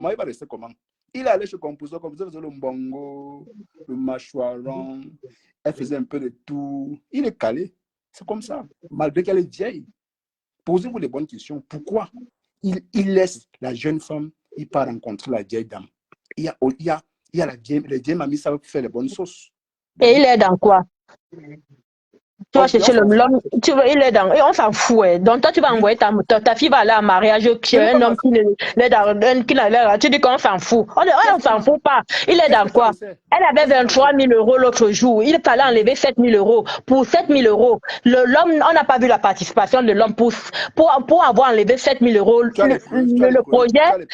il va rester comment? Il est allé chez compositeur faisait le mbongo, le mâchoiron, elle faisait un peu de tout. Il est calé. C'est comme ça. Malgré qu'elle est vieille. Posez-vous les bonnes questions. Pourquoi il laisse la jeune femme, il part rencontrer la vieille dame. Il y a la vieille mamie, ça va faire les bonnes sauces. Et il est dans quoi? Tu vas chercher l'homme, il est dans, et on s'en fout. Donc toi, tu vas envoyer ta fille va aller en mariage chez un homme qui n'a l'air. Tu dis qu'on s'en fout. On s'en fout pas. Il est dans quoi? Elle avait 23 000 € l'autre jour. Il fallait enlever 7 000 €. Pour 7 000 €, l'homme, on n'a pas vu la participation de l'homme pour avoir enlevé 7 000 €.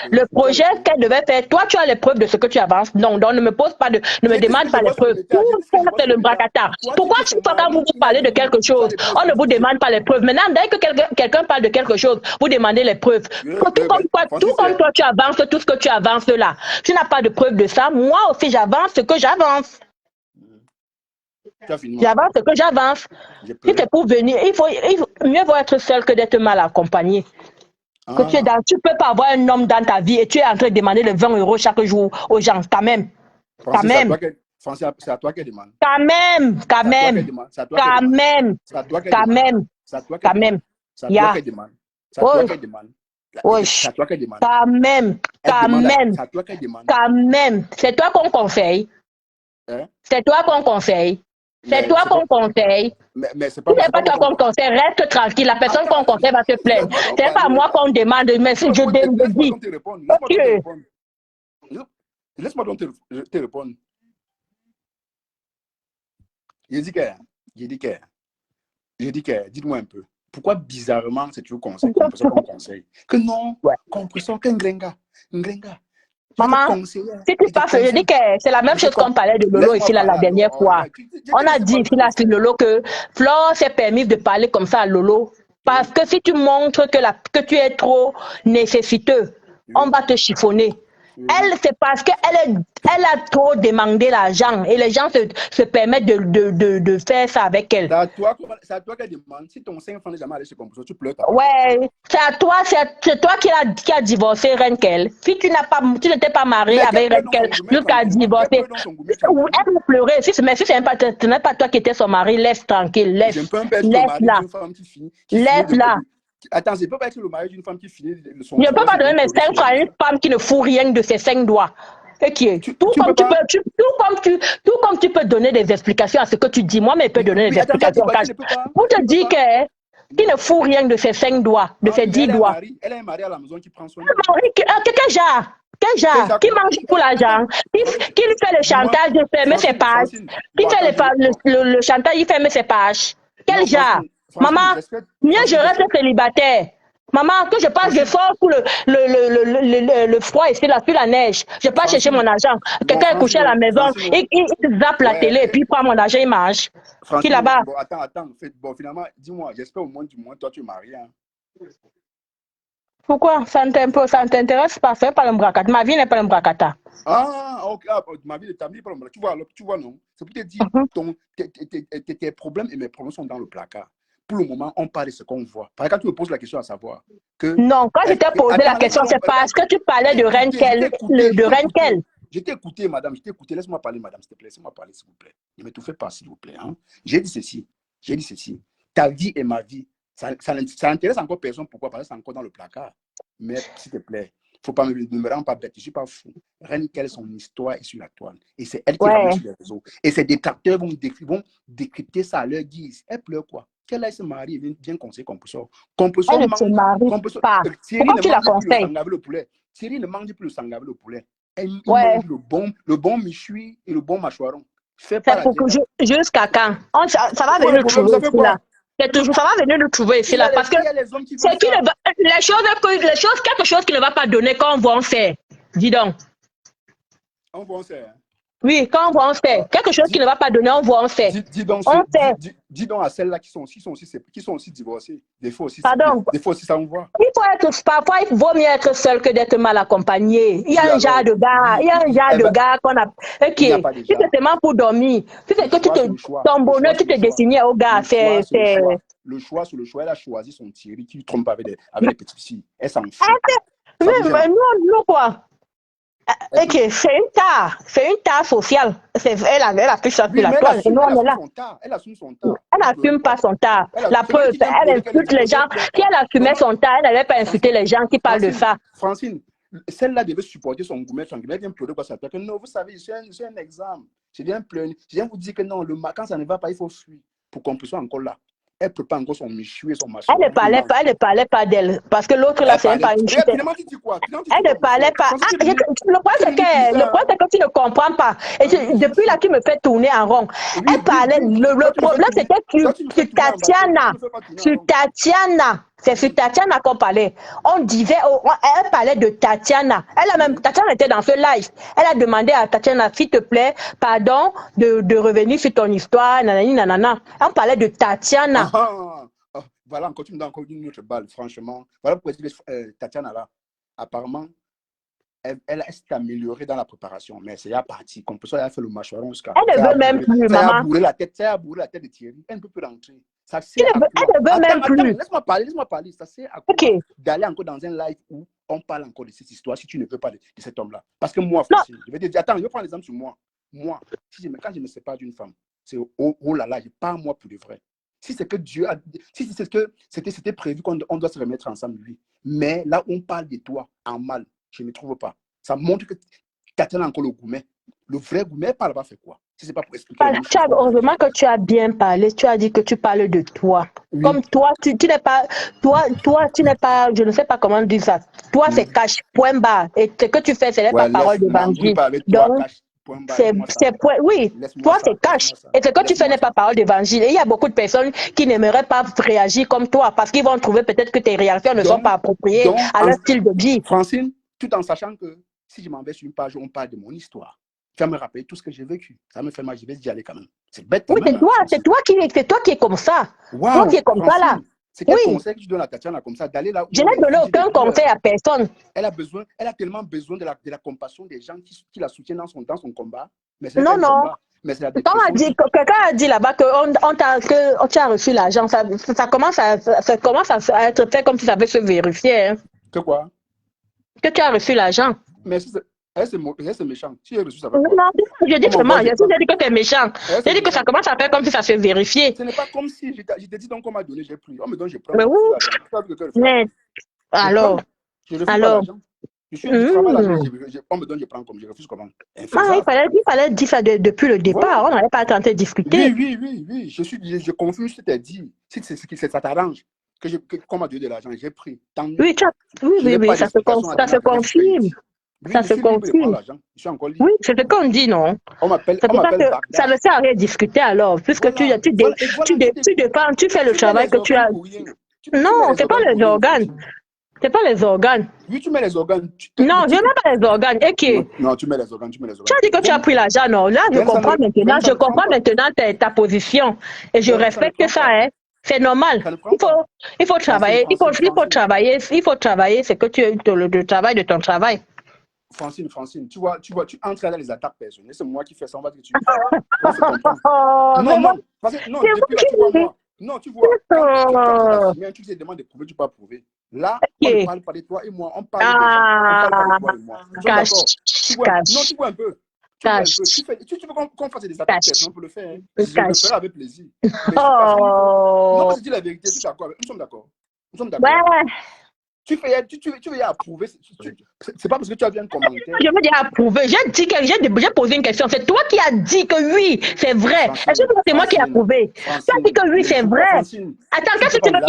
Le projet qu'elle devait faire, toi, tu as les preuves de ce que tu avances. Non, donc ne me demande pas les preuves. C'est le bracata. Pourquoi quand vous parlez de quelque chose, on ne vous demande pas les preuves. Maintenant, dès que quelqu'un parle de quelque chose, vous demandez les preuves. Tout comme toi, tu avances tout ce que tu avances là. Tu n'as pas de preuves de ça. Moi aussi, j'avance ce que j'avance. J'avance ce que j'avance. Si pour venir, il faut mieux vaut être seul que d'être mal accompagné. Que tu ne peux pas avoir un homme dans ta vie et tu es en train de demander les 20 € chaque jour aux gens, quand même. Quand même. C'est à toi qu'elle demande. Quand même. Quand même. C'est à toi qu'elle demande. C'est à toi qu'elle demande. C'est à toi qu'elle demande. C'est à toi qu'elle demande. Quand même. Quand même. C'est toi qu'on conseille. C'est toi qu'on conseille. C'est toi qu'on conseille. Mais c'est pas toi qu'on conseille. Reste tranquille. La personne qu'on conseille va se plaindre. C'est pas moi qu'on demande. Mais si je dis. Laisse-moi donc te répondre. J'ai dit que, dites-moi un peu, pourquoi bizarrement c'est toujours conseil, compresseur qu'on conseille? Que non, compresseur qu'un gringa. Maman, si tu passes, je dis que c'est la même chose qu'on parlait de Lolo ici là, la dernière fois. On a dit ici là sur Lolo que Flore s'est permis de parler comme ça à Lolo. Parce que si tu montres que tu es trop nécessiteux, on va te chiffonner. Elle, c'est parce qu'elle a trop demandé l'argent et les gens se permettent de faire ça avec elle. C'est à toi qu'elle demande. Si ton 5 francs n'est jamais allé chez Composition, tu pleures. Ouais, c'est toi qui a divorcé Renkel. Si tu n'étais pas marié avec Renkel jusqu'à divorcer, elle va pleurer. Mais si ce n'est pas toi qui étais son mari, laisse tranquille, laisse-la. Laisse-la. Attends, je ne peux pas être le mari d'une femme qui finit son... Je ne peux pas donner mes 5 francs à une femme qui ne fout rien de ses 5 doigts. Tout comme tu peux donner des explications à ce que tu dis, moi, mais je peux donner des explications. Pour te dire qui ne fout rien de ses 5 doigts, de ses 10 doigts. Elle a un mari à la maison qui prend soin. Quel genre? Qui mange pour l'argent? Qui lui fait le chantage de fermer ses pages? Qui fait le chantage, il ferme ses pages? Quel genre? Maman, mieux je reste célibataire. Maman, que je passe de fort pour le froid ici, là, sur la neige. Je passe chercher mon argent. Quelqu'un est couché à la maison, il zappe la télé et puis il prend mon argent, il mange. Qui là-bas? Bon, attends. Bon, finalement, dis-moi, j'espère au moins du moins, toi, tu es marié. Hein. Pourquoi? Ça t'intéresse pas? C'est pas le bracata. Ma vie n'est pas le bracata. Ok. Ma vie n'est pas le bracata. Tu vois, non? C'est pour te dire, tes problèmes et mes problèmes sont dans le placard. Pour le moment, on parle de ce qu'on voit. Par exemple, tu me poses la question à savoir que... Non, quand je t'ai posé la question, c'est parce que tu parlais de Renkel. Je t'ai écouté, madame. Laisse-moi parler, madame, s'il te plaît. Laisse-moi parler, s'il vous plaît. Ne m'étouffez pas, s'il vous plaît. Hein? J'ai dit ceci. Ta vie et ma vie. Ça n'intéresse encore personne. Pourquoi? Parce que c'est encore dans le placard. Mais, s'il te plaît, ne me rends pas bête. Je ne suis pas fou. Renkel, son histoire est sur la toile. Et c'est elle qui va sur les réseaux. Et ses détracteurs vont décrypter ça à leur guise. Elle pleure quoi? Qu'elle aille se marier et vient conseiller Composition. Elle ne se marie pas. Pourquoi tu la conseilles? Thierry ne mange plus le sang avec le poulet. Elle mange le bon méchoui et le bon mâchoiron. C'est pour que jusqu'à quand? Ça va venir le trouver ici là. Ça va venir le trouver ici là. Parce que c'est quelque chose qui ne va pas donner quand on va en faire. Dis donc. On va en faire. Oui, quand on va en faire. Quelque chose qui ne va pas donner, on va en faire. Dis donc à celles-là qui sont aussi divorcées. Des fois aussi ça on voit. Parfois, il vaut mieux être seul que d'être mal accompagné. Il y a un genre de gars, qu'on a. Si c'est seulement pour dormir, si c'est que ton bonheur, tu te dessines au gars. Le choix, elle a choisi son Thierry qui trompe avec les petites filles. Elle s'en fout. Mais nous quoi? Ok, c'est une tare sociale. Elle a pu ça sur Oui, la mais toile. Et nous, on est là. son tas. Elle assume son tas. Elle n'assume pas son tard. La C'est vrai preuve, qu'il vient elle pleurer qu'elle insulte les gens. pleure Si pas. elle Non, assumait non, son tard, elle n'allait pas insulter les gens qui parlent de ça. Francine, celle-là devait supporter son gourmet. Son gourmet vient pleurer quoi ça peut que non, vous savez, je suis un exemple. Je viens pleurer. Je viens vous dire que non, quand ça ne va pas, il faut fuir pour qu'on puisse encore là. Elle prépare encore son michu et son machin. Elle ne parlait pas d'elle. Parce que l'autre là, c'est même pas une chute. Finalement, tu dis quoi? Elle ne parlait pas. Le point, c'est que tu ne comprends pas. Et depuis là, tu me fais tourner en rond. Elle parlait. Le problème, c'était sur Tatiana. Sur Tatiana. C'est sur Tatiana qu'on parlait. On disait, elle parlait de Tatiana. Tatiana était dans ce live. Elle a demandé à Tatiana, s'il te plaît, pardon de revenir sur ton histoire, nanani, nanana. On parlait de Tatiana. Voilà, encore une autre balle, franchement. Voilà pourquoi Tatiana là, apparemment, elle s'est améliorée dans la préparation, mais c'est à partir. Comme ça, elle a fait le mâchoiron jusqu'à. Elle ne veut même plus, maman. Ça a bourré la tête de Thierry. Elle ne peut plus rentrer. Elle ne veut même plus. Laisse-moi parler. Ça sert à quoi d'aller encore dans un live où on parle encore de cette histoire si tu ne veux pas de cet homme-là. Parce que moi, Francine, je vais te dire, attends, je vais prendre l'exemple sur moi. Moi, quand je me sépare d'une femme, c'est oh là là, je pars moi pour de vrai. Si c'est que Dieu a si c'est que c'était prévu qu'on doit se remettre ensemble, lui. Mais là, on parle de toi en mal. Je ne trouve pas. Ça montre que Tatiana a encore le gourmet. Le vrai gourmet, elle parle pas fait quoi. Si c'est pas pour expliquer. Heureusement que tu as bien parlé. Tu as dit que tu parles de toi. Oui. Comme toi, tu n'es pas. Toi, tu n'es pas. Je ne sais pas comment dire ça. Toi, c'est cash, point barre. Et ce que tu fais, ce n'est pas parole d'évangile. Donc, oui, toi c'est cash. Et ce que tu fais n'est pas parole d'évangile. Et il y a beaucoup de personnes qui n'aimeraient pas réagir comme toi parce qu'ils vont trouver peut-être que tes réactions ne sont pas appropriées à leur style de vie. Francine, tout en sachant que si je m'en vais sur une page où on parle de mon histoire, tu vas me rappeler tout ce que j'ai vécu. Ça me fait mal, je vais y aller quand même. C'est bête. Oui, c'est toi qui es comme ça. Wow, toi qui es comme ça là. C'est quel conseil que tu donnes à Tatiana comme ça d'aller là où je n'ai donné aucun conseil à personne. Elle a tellement besoin de la compassion des gens qui la soutiennent dans son combat. Mais non. Quelqu'un a dit là-bas que tu as reçu l'argent. Ça commence à être fait comme si ça avait se vérifier. Hein. Que quoi? Que tu as reçu l'argent. Mais c'est méchant. Si j'ai reçu ça. Non, je dis vraiment, je dis que c'est méchant. Je dis que ça commence à faire comme si ça se vérifiait. Ce n'est pas comme si je t'ai dit donc on m'a donné, j'ai pris. On me donne, je prends. Mais où? Mais alors. Je refuse pas l'argent. Je suis du travail, on me donne, je prends comme je refuse comment. Il fallait dire ça depuis le départ. Voilà. On n'allait pas tenter de discuter. Oui. Je confirme ce que tu as dit. Si ça t'arrange, qu'on m'a donné de l'argent, j'ai pris. Oui, ça se confirme. Ça se confirme. Oui, c'est ce qu'on dit, non? C'est pour ça que ça ne sert à rien discuter alors, puisque tu dépends, tu fais le travail que tu as. Non, c'est pas les organes. C'est pas les organes. Oui, tu mets les organes. Non, je ne mets pas les organes. Non, tu mets les organes. Tu as dit que tu as pris l'argent, non? Là, je comprends maintenant ta position. Et je respecte ça, hein. C'est normal. Il faut travailler. Il faut travailler. C'est que le travail de ton travail. Francine, tu vois, tu entres dans les attaques personnelles. C'est moi qui fais ça. On va te tuer. Non, depuis là, tu vois moi. Non, tu vois, quand tu te demandes de prouver, tu peux pas prouver. Là, on ne parle pas de toi et moi, on parle de toi et moi. Tu vois un peu. Tu veux qu'on fasse des attaques personnelles pour le faire. Hein. Je le ferai avec plaisir. Non, je dis la vérité, je suis d'accord. Nous sommes d'accord. Ouais. Tu veux y approuver. C'est pas parce que tu as vu un commentaire. Je veux dire approuver. J'ai posé une question. C'est toi qui as dit que oui, c'est vrai. Est-ce que c'est moi qui ai approuvé? Tu as dit que oui, c'est vrai. Attends, qu'est-ce que tu veux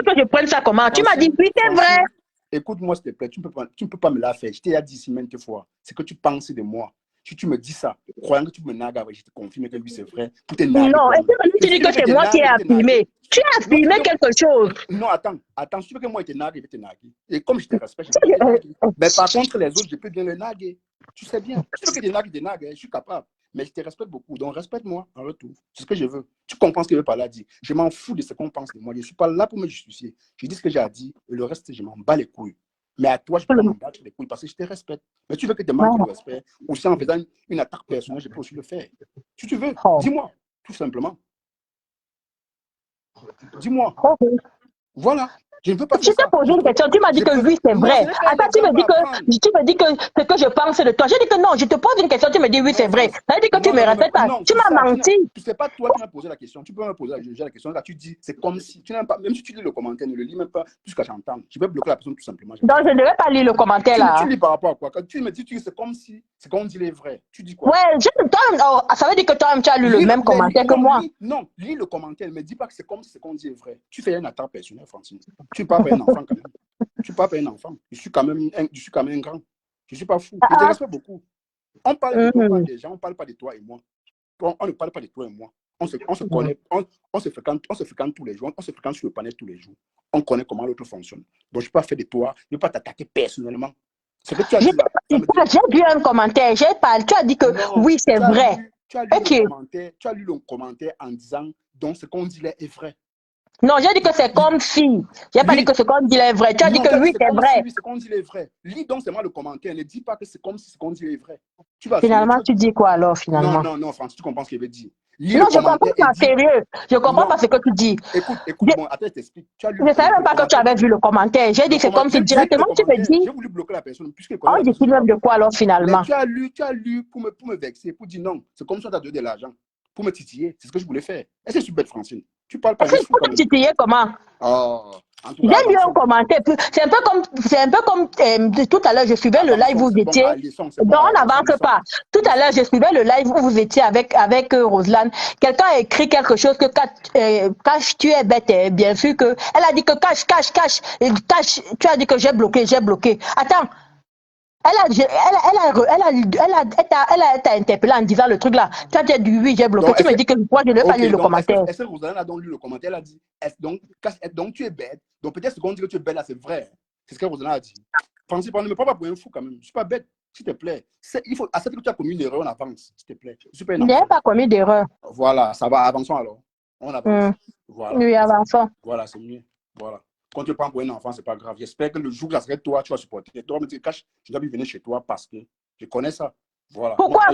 que je prenne ça comment? Tu m'as dit oui, c'est vrai. Écoute-moi, s'il te plaît. Tu ne peux pas me la faire. Je t'ai dit 10 maintes fois. C'est que tu penses de moi. Si tu me dis ça, croyant que tu me nagues, je te confirme que oui, c'est vrai. Non, est-ce que tu dis que c'est moi qui ai affirmé? Tu as affirmé quelque chose. Non, attends. Si tu veux que moi je te nague, je vais te naguer. Et comme je te respecte, je peux te naguer. Mais par contre, les autres, je peux bien les naguer. Tu sais bien. Si tu veux que je te nague, je suis capable. Mais je te respecte beaucoup. Donc, respecte-moi en retour. C'est ce que je veux. Tu comprends ce que je veux par là dire. Je m'en fous de ce qu'on pense de moi. Je ne suis pas là pour me justifier. Je dis ce que j'ai à dire et le reste, je m'en bats les couilles. Mais à toi, je peux m'en battre les couilles parce que je te respecte. Mais tu veux que je te manque de respect, aussi en faisant une attaque personnelle, je peux aussi le faire. Si tu veux, dis-moi, tout simplement. Dis-moi. Voilà. Je ne peux pas Je faire t'ai ça. posé une question, tu m'as dit que oui, c'est vrai. Attends, tu me dis que ce que je pense de toi. J'ai dit que non, je te pose une question, tu me dis oui, c'est vrai. Ça veut dire que tu me répètes pas. Non, Tu m'as menti. c'est pas toi qui m'as posé la question. Tu peux me poser la question. Là, tu dis, c'est comme si, tu n'aimes pas, même si tu lis le commentaire, ne le lis même pas jusqu'à j'entends. Je vais bloquer la personne tout simplement. Donc, je ne devais pas lire le commentaire là. Tu lis par rapport à quoi? Quand tu me dis, c'est comme si, c'est comme dit les vrais. Tu dis quoi? Ouais, ça veut dire que toi, tu as lu le même commentaire que moi. Non, lis le commentaire, ne me dis pas que c'est comme si c'est qu'on dit est vrai. Tu fais un attaque personnel, Francine. Tu parles pas un enfant quand même. Tu parles pas un enfant. Je suis quand même un grand. Je ne suis pas fou. Je te respecte beaucoup. On parle de toi, des gens, on ne parle pas de toi et moi. On ne parle pas de toi et moi. On se connaît, on se fréquente tous les jours, on se fréquente sur le panel tous les jours. On connaît comment l'autre fonctionne. Donc, je ne vais pas faire de toi, je ne vais pas t'attaquer personnellement. Ce que tu as dit là. J'ai lu un commentaire, tu as dit que non, oui, c'est vrai. Tu as lu le commentaire en disant, donc ce qu'on dit là est vrai. Non, j'ai dit que c'est comme si. J'ai pas dit que ce qu'on dit là est vrai. Tu as dit que oui, c'est vrai. Oui, ce qu'on dit là est vrai. Lis donc seulement le commentaire. Ne dis pas que c'est comme si ce qu'on dit là est vrai. Finalement, tu dis quoi alors, finalement? Non, Francis, tu comprends ce qu'il veut dire. Non, je comprends pas, sérieux. Je comprends pas ce que tu dis. Écoute, bon, attends, je t'explique. Je ne savais même pas que tu avais vu le commentaire. J'ai dit, c'est comme si directement tu me dis. J'ai voulu bloquer la personne. Oh, je dis même de quoi alors, finalement? Tu as lu pour me vexer, pour dire non. C'est comme si on t'a donné de l'argent. Pour me titiller. C'est ce que je voulais faire. Est-ce que je suis bête, Francine? Tu parles pas. Pour te titiller comment? Oh. J'ai lu un commentaire. C'est un peu comme tout à l'heure, je suivais le live où vous étiez. Donc, on n'avance pas. Tout à l'heure, je suivais le live où vous étiez avec Roselane. Quelqu'un a écrit quelque chose que cache, tu es bête. Bien sûr que. Elle a dit que cache. Tu as dit que j'ai bloqué. Attends. Elle t'a interpellé en disant le truc là. Tu as dit oui, j'ai bloqué. Tu me dis que moi, je ne vais pas lire le commentaire. Est-ce que Roselane a donc lu le commentaire? Elle a dit, donc tu es bête. Donc peut-être ce qu'on dit que tu es bête là, c'est vrai. C'est ce que Roselane a dit. Francis, ne me prends pas pour un fou quand même. Je ne suis pas bête, s'il te plaît. Il faut accepter que tu as commis une erreur, on avance, s'il te plaît. Je n'ai pas commis d'erreur. Voilà, ça va, avançons alors. On avance. Voilà. Oui, avançons. Voilà, c'est mieux. Voilà. Quand tu prends pour un enfant, c'est pas grave. J'espère que le jour où ça serait toi, tu vas supporter. Toi, me dire, cache, je dois venir chez toi parce que je connais ça. Voilà. Pourquoi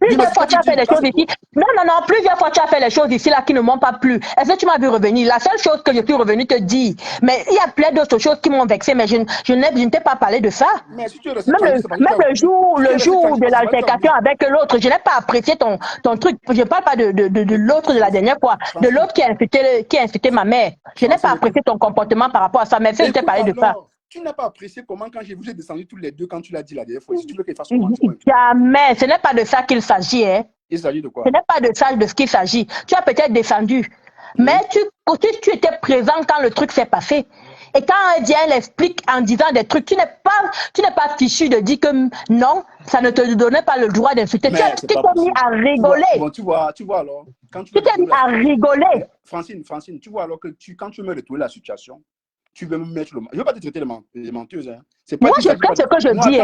plusieurs fois tu as fait les choses ici? Non, plusieurs fois tu as fait les choses ici là qui ne m'ont pas plu. Est-ce que tu m'as vu revenir? La seule chose que je suis revenu te dire, mais il y a plein d'autres choses qui m'ont vexé, mais je ne t'ai pas parlé de ça. Mais si même le jour de l'altercation avec l'autre, je n'ai pas apprécié ton truc. Je ne parle pas de l'autre de la dernière fois, de l'autre qui a insulté ma mère. Je n'ai pas apprécié ton comportement par rapport à ça, mais je t'ai parlé de ça. Tu n'as pas apprécié comment quand vous êtes descendu tous les deux quand tu l'as dit la dernière fois. Si tu veux qu'il fasse comment? Jamais. Ce n'est pas de ça qu'il s'agit. Hein. Il s'agit de quoi? Ce n'est pas de ça de ce qu'il s'agit. Tu as peut-être descendu. Mais tu étais présent quand le truc s'est passé. Et quand elle vient, elle explique en disant des trucs, tu n'es pas fichu de dire que non, ça ne te donnait pas le droit d'insulter. Tu t'es mis à rigoler. Bon, tu vois alors. Quand tu t'es mis à rigoler. Francine, quand tu veux me retourner la situation, tu veux me mettre le... Je ne veux pas te traiter de menteuse. Hein. Moi, je sais ce que je dis.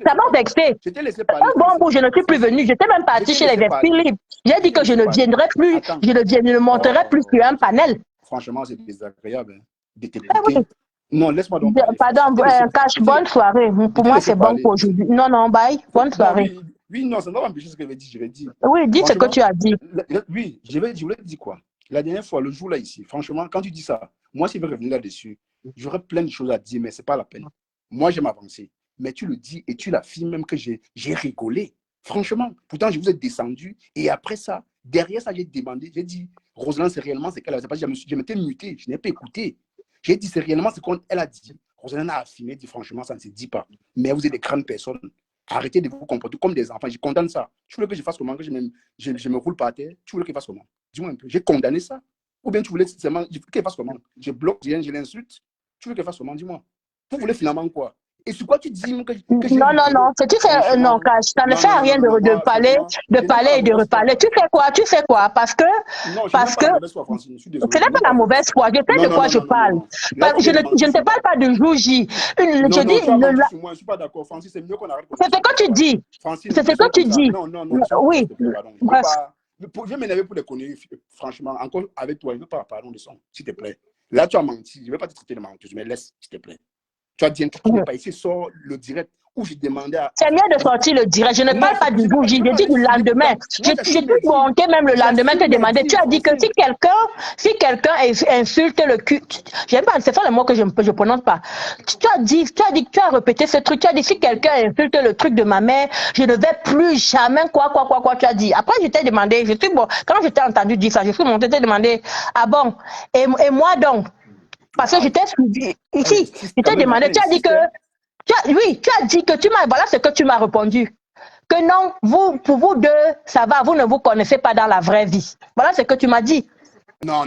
Ça m'a vexé. Je t'ai laissé parler. Un bon bout, je ne suis plus venu. J'étais même parti chez les Philippe. J'ai dit que je ne viendrai plus, je ne monterai plus sur un panel. Franchement, c'est désagréable de t'écouter. Non, laisse-moi donc parler. Pardon, Cash, bonne soirée. Pour moi, c'est bon pour aujourd'hui. Non, bye. Bonne soirée. Oui, non, ça ne va pas empêcher ce que je vais dire. Oui, dis ce que tu as dit. Oui, je voulais te dire quoi? La dernière fois, le jour là ici, franchement, quand tu dis ça, moi, si je veux revenir là-dessus, j'aurais plein de choses à dire, mais ce n'est pas la peine. Moi, j'aime avancer. Mais tu le dis et tu l'affirmes même que j'ai rigolé. Franchement, pourtant, je vous ai descendu. Et après ça, derrière ça, j'ai demandé, j'ai dit, Roselane, c'est réellement ce qu'elle a dit. Je m'étais muté, je n'ai pas écouté. J'ai dit, c'est réellement ce qu'elle a dit. Roselane a affirmé, dit, franchement, ça ne se dit pas. Mais vous êtes des grandes personnes. Arrêtez de vous comporter comme des enfants. Je condamne ça. Tu voulais que je fasse comment? Que je me roule par terre? Tu voulais que je fasse comment? Dis-moi un peu. J'ai condamné ça. Ou bien tu voulais seulement qu'elle fasse comment? Je bloque, je l'insulte. Tu veux qu'elle fasse comment? Dis-moi. Vous voulez finalement quoi? Et sur quoi tu dis que non. Non, Cash, ça ne fait rien de parler et de reparler. Tu sais quoi? Parce que ce n'est pas la mauvaise foi. Je sais de quoi je parle. Je ne te parle pas de jour J. Je dis. Je ne suis pas d'accord, Francis. C'est mieux qu'on arrête. C'est ce que tu dis. C'est ce que tu dis. Oui. Je vais m'énerver pour des conneries, franchement. Encore avec toi, je ne veux pas parler de son, s'il te plaît. Là, tu as menti. Je ne vais pas te traiter de menteuse, mais laisse, s'il te plaît. Tu as dit un truc qui n'est pas ici, sort le direct où j'ai demandé à... C'est mieux de sortir le direct. Je ne parle pas du jour J, je dis du lendemain. J'ai tout monté même le lendemain, te demander. Tu as dit que si quelqu'un insulte le cul, j'aime pas, c'est ça le mot que je prononce pas. Tu as dit que tu as répété ce truc. Tu as dit si quelqu'un insulte le truc de ma mère, je ne vais plus jamais quoi, tu as dit. Après, je t'ai demandé, quand je t'ai entendu dire ça, je suis monté te demander, ah bon, et moi donc, parce que je t'ai suivi ici, je t'ai demandé, tu as dit que oui, tu as dit que voilà ce que tu m'as répondu. Que non, pour vous deux, ça va, vous ne vous connaissez pas dans la vraie vie. Voilà ce que tu m'as dit. Non.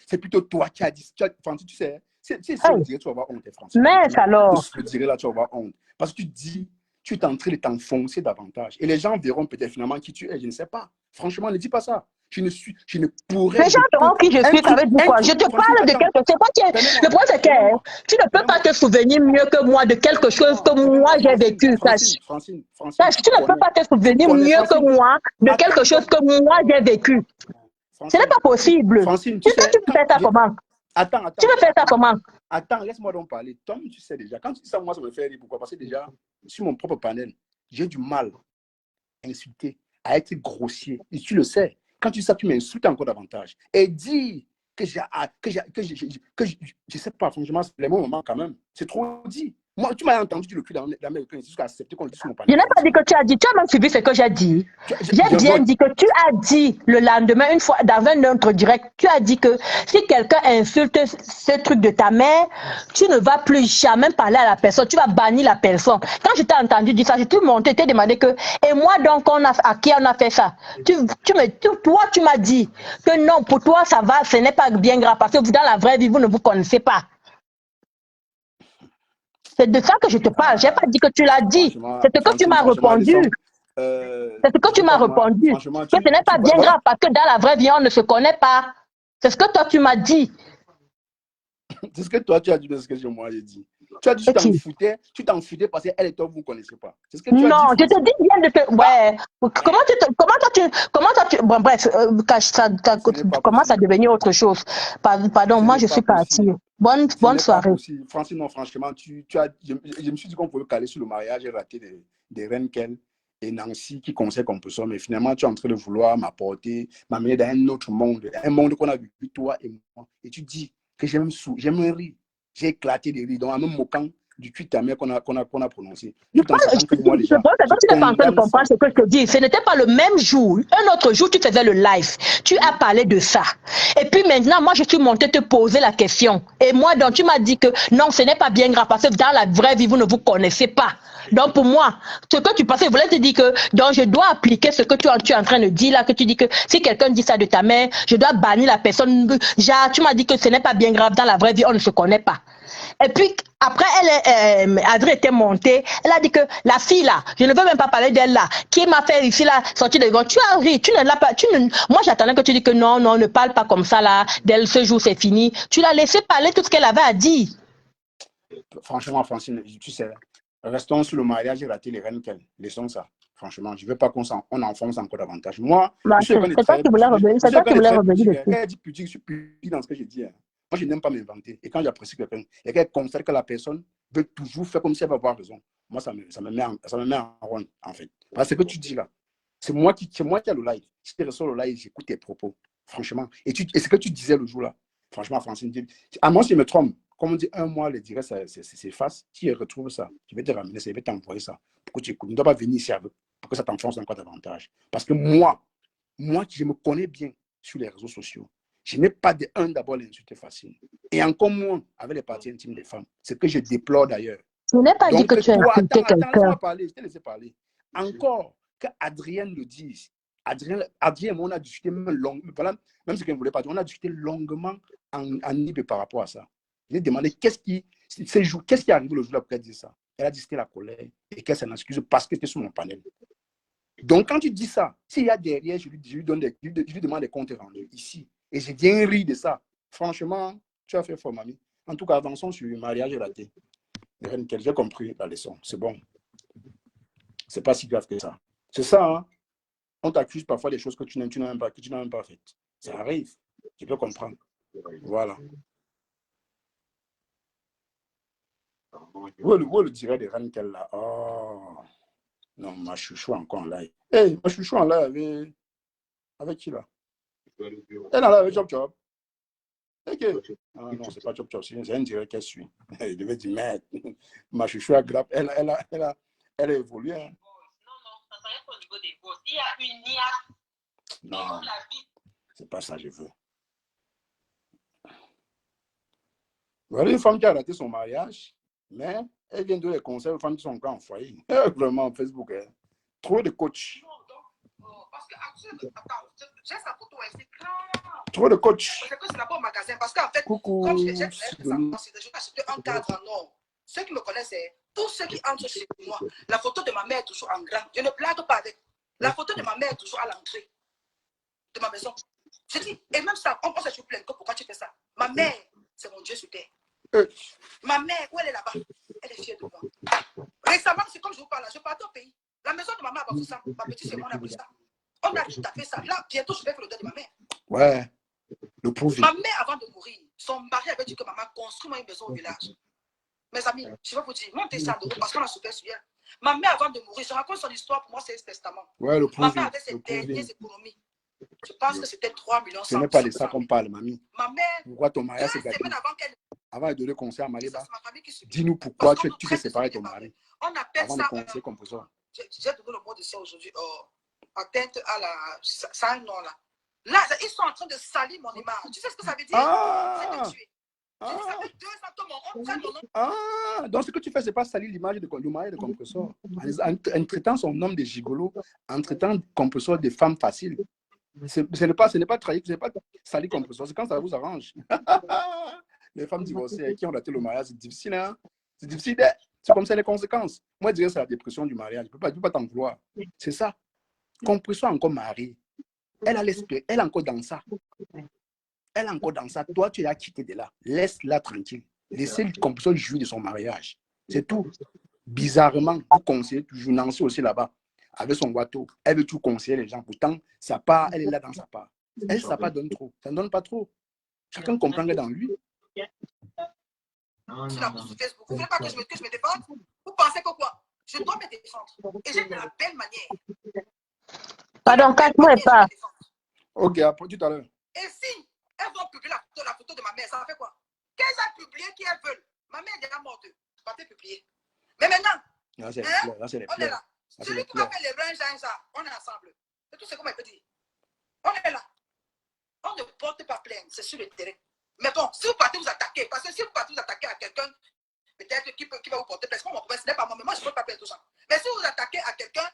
C'est plutôt toi qui as dit. Francis, tu sais, c'est tu vas avoir honte, Francis. Mais alors. Je dirais là, tu vas avoir honte. Parce que tu dis, tu es en train de t'enfoncer davantage. Et les gens verront peut-être finalement qui tu es, je ne sais pas. Franchement, ne dis pas ça. Je ne pourrais. Les gens verront qui je suis, ça veut dire quoi? Je te parle de quelque chose. Le point, c'est que tu ne peux pas te souvenir mieux que moi de quelque chose que moi j'ai vécu. Francine, tu ne peux pas te souvenir mieux que moi de quelque chose que moi j'ai vécu. Ce n'est pas possible. Francine, tu fais ça comment? Attends. Tu veux faire ça comment? Attends, laisse-moi donc parler. Tom, tu sais déjà. Quand tu dis ça, moi, ça me fait rire. Pourquoi? Parce que déjà, sur mon propre panel, j'ai du mal à insulter, à être grossier. Et tu le sais. Quand tu dis ça, tu m'insultes encore davantage. Et dis que je sais pas, franchement, les mots me manquent quand même. C'est trop dit. Moi, tu m'as entendu dire le cul dans l'américain, jusqu'à accepter qu'on le dise sur mon panel. Je n'ai pas dit que tu as dit, tu as même suivi ce que j'ai dit. J'ai bien dit que tu as dit le lendemain, une fois, dans un autre direct, tu as dit que si quelqu'un insulte ce truc de ta mère, tu ne vas plus jamais parler à la personne, tu vas bannir la personne. Quand je t'ai entendu dire ça, j'ai tout monté, t'ai demandé que, et moi donc, à qui on a fait ça? Toi, tu m'as dit que non, pour toi, ça va, ce n'est pas bien grave, parce que vous, dans la vraie vie, vous ne vous connaissez pas. C'est de ça que je te parle. Je n'ai pas dit que tu l'as dit. C'est ce que tu m'as répondu. C'est ce que tu m'as répondu. Que ce n'est pas bien grave parce que dans la vraie vie, on ne se connaît pas. C'est ce que toi, tu m'as dit. C'est ce que toi, tu as dit, c'est ce que moi, j'ai dit. Tu as dit que tu t'en foutais parce qu'elle et toi, vous ne connaissez pas. C'est ce que tu as dit. Non, je te dis bien de te... Ouais. Comment tu... Bon, bref, ça commence à devenir autre chose. Pardon, moi, je suis partie. Bonne soirée. Francine, non, franchement, je me suis dit qu'on pouvait caler sur le mariage et rater des reines qu'elle et Nancy qui conseillent qu'on peut ça, mais finalement, tu es en train de vouloir m'amener dans un autre monde, un monde qu'on a vécu, toi et moi. Et tu dis que j'aime rire. J'ai éclaté de rire, donc en me moquant du cul de ta mère qu'on a prononcé. Je pense que tu n'es pas en train de comprendre ce que je te dis. Ce n'était pas le même jour. Un autre jour, tu faisais le live. Tu as parlé de ça. Et puis maintenant, moi, je suis montée te poser la question. Et moi, donc, tu m'as dit que non, ce n'est pas bien grave parce que dans la vraie vie, vous ne vous connaissez pas. Donc, pour moi, ce que tu pensais, je voulais te dire que donc, je dois appliquer ce que tu es en train de dire là, que tu dis que si quelqu'un dit ça de ta mère, je dois bannir la personne. Genre, tu m'as dit que ce n'est pas bien grave. Dans la vraie vie, on ne se connaît pas. Et puis, après, Adrien était montée. Elle a dit que la fille là, je ne veux même pas parler d'elle là, qui m'a fait ici là, sortir de gants. Tu as ri, tu ne l'as pas. Moi, j'attendais que tu dis que non, ne parle pas comme ça là. Dès ce jour, c'est fini. Tu l'as laissé parler tout ce qu'elle avait à dire. Franchement, Francine, tu sais, restons sur le mariage et rater les reines qu'elle. Laissons ça. Franchement, je ne veux pas qu'on enfonce encore davantage. Moi, c'est toi qui voulais revenir. C'est toi qui voulais revenir dessus. Elle dit pudique, je suis pudique dans ce que je dis. Moi, je n'aime pas m'inventer. Et quand j'apprécie quelqu'un et qu'elle constate que la personne veut toujours faire comme si elle va avoir raison, moi, ça me met en rond, en fait. Parce que ce que tu dis là, c'est moi qui ai le live. Si tu reçois le live, j'écoute tes propos. Franchement. Et ce que tu disais le jour là, franchement, Francine, à moi, si je me trompe, comme on dit, un mois, les directs, c'est face. Si je retrouve ça, je vais te ramener ça, je vais t'envoyer ça. Pour que tu écoutes. Tu ne dois pas venir ici avec, pour que ça t'enfonce encore davantage. Parce que moi, je me connais bien sur les réseaux sociaux. Je n'ai pas d'abord l'insulte facile. Et encore moins avec les parties intimes des femmes. C'est ce que je déplore d'ailleurs. Je n'ai pas dit que tu as insulté quelqu'un. Laisse-moi parler, je t'ai laissé parler. Encore que Adrienne le dise. Adrien et moi, on a discuté même ce qu'elle ne voulait pas dire, on a discuté longuement en Libé par rapport à ça. Je lui ai demandé qu'est-ce qui est arrivé le jour-là pour qu'elle dise ça. Elle a dit que c'était la colère et qu'elle s'en excuse parce que c'était sur mon panel. Donc, quand tu dis ça, s'il y a derrière, je lui demande des comptes rendus ici. Et j'ai bien ri de ça. Franchement, tu as fait fort, mamie. En tout cas, avançons sur le mariage raté. J'ai compris la leçon. C'est bon. C'est pas si grave que ça. C'est ça, hein? On t'accuse parfois des choses que tu n'as même pas faites. Ça arrive. Tu peux comprendre. Voilà. Vous le direz des reines qu'elle a. Oh, non, ma chouchou encore en live. Hey, ma chouchou en live avec qui là? Elle en live avec Chop Chop. Ok. Ah non, c'est pas Chop Chop, c'est un direct qu'elle suit. Il devait dire, merde, ma chouchou a grappe. Elle a évolué. Hein. Non, ça s'arrête au niveau des bosses. Il y a une IA. Non, c'est pas ça que je veux. Voilà une femme qui a raté son mariage, mais elle vient de les conseils aux femmes qui sont encore en foyer. Vraiment, Facebook, hein. Trop de coachs. Parce que, j'ai sa photo, c'est clair. Trop de coachs. C'est que c'est là-bas au magasin. Parce qu'en fait, coucou, comme j'ai acheté un cadre en or. Ceux qui me connaissent, c'est tous ceux qui entrent chez moi. La photo de ma mère est toujours en grand. Je ne blague pas avec. La photo de ma mère est toujours à l'entrée de ma maison. Je dis, et même ça, on se plaint. Pourquoi tu fais ça? Ma mère, c'est mon Dieu sur terre. Ma mère, où elle est là-bas? Elle est fière de moi. Récemment, c'est comme je vous parle, je partais au pays. La maison de ma mère a Bafoussam. Ma petite, c'est moi, on a pris ça. On a tout à fait ça. Là, bientôt, je vais faire le deuil de ma mère. Ouais, le prouver. Ma mère, avant de mourir, son mari avait dit que maman construit une maison au village. Mes amis, je vais vous dire, montez ça de parce qu'on a souffert sur elle. Ma mère, avant de mourir, je raconte son histoire, pour moi, c'est un testament. Ouais, le prouver. Ma mère avait ses dernières économies. Je pense que c'était 3 millions. Ce n'est pas de ça qu'on parle, mamie. Ma mère, pourquoi ton mariage s'est gâté? Avant de donner conseil à Maliba, dis-nous pourquoi tu t'es séparé de ton mari. On appelle ça. J'ai donné le mot de ça aujourd'hui. Atteinte à la. Ça a un nom là. Là, ils sont en train de salir mon image. Tu sais ce que ça veut dire? C'est de tuer. Ça fait 2 ans on prend mon nom. Ah, donc ce que tu fais, c'est pas salir l'image du mari de compresseur. En traitant son homme de gigolo, en traitant compresseur de femme facile. Ce n'est pas trahir, ce n'est pas salir compresseur, c'est quand ça vous arrange. Les femmes divorcées qui ont raté le mariage, c'est difficile, hein? C'est difficile. C'est comme ça les conséquences. Moi, je dirais que c'est la dépression du mariage. Tu ne peux pas t'en vouloir. C'est ça. Compression encore mariée. Elle a l'esprit. Elle est encore dans ça. Elle est encore dans ça. Toi, tu l'as quitté de là. Laisse-la tranquille. Laissez Compression jouir de son mariage. C'est tout. Bizarrement, vous conseillez toujours Nancy aussi là-bas. Avec son bateau. Elle veut tout conseiller les gens. Pourtant, sa part, elle est là dans sa part. Elle, sa part donne trop. Ça ne donne pas trop. Chacun comprend que dans lui. Sur la bourse Facebook, vous ne voulez pas que je me défende? Vous pensez que quoi? Je dois me défendre. Et j'ai de la belle manière. Pardon, cache-moi pas. Ok, après tout à l'heure. Et si elles vont publier la photo de ma mère, ça fait quoi? Qu'elles ont publié qui elles veulent. Ma mère est déjà morte. Pas publier. Mais maintenant, là, c'est les on est là. Celui qui m'appelle les brins, on est ensemble. C'est tout ce qu'on m'a dit. On est là. On ne porte pas plainte, c'est sur le terrain. Mais bon, si vous partez vous attaquer, parce que si vous partez vous attaquer à quelqu'un, peut-être qui va vous porter plainte, ce n'est pas moi, mais moi je ne peux pas plaindre tout ça. Mais si vous attaquez à quelqu'un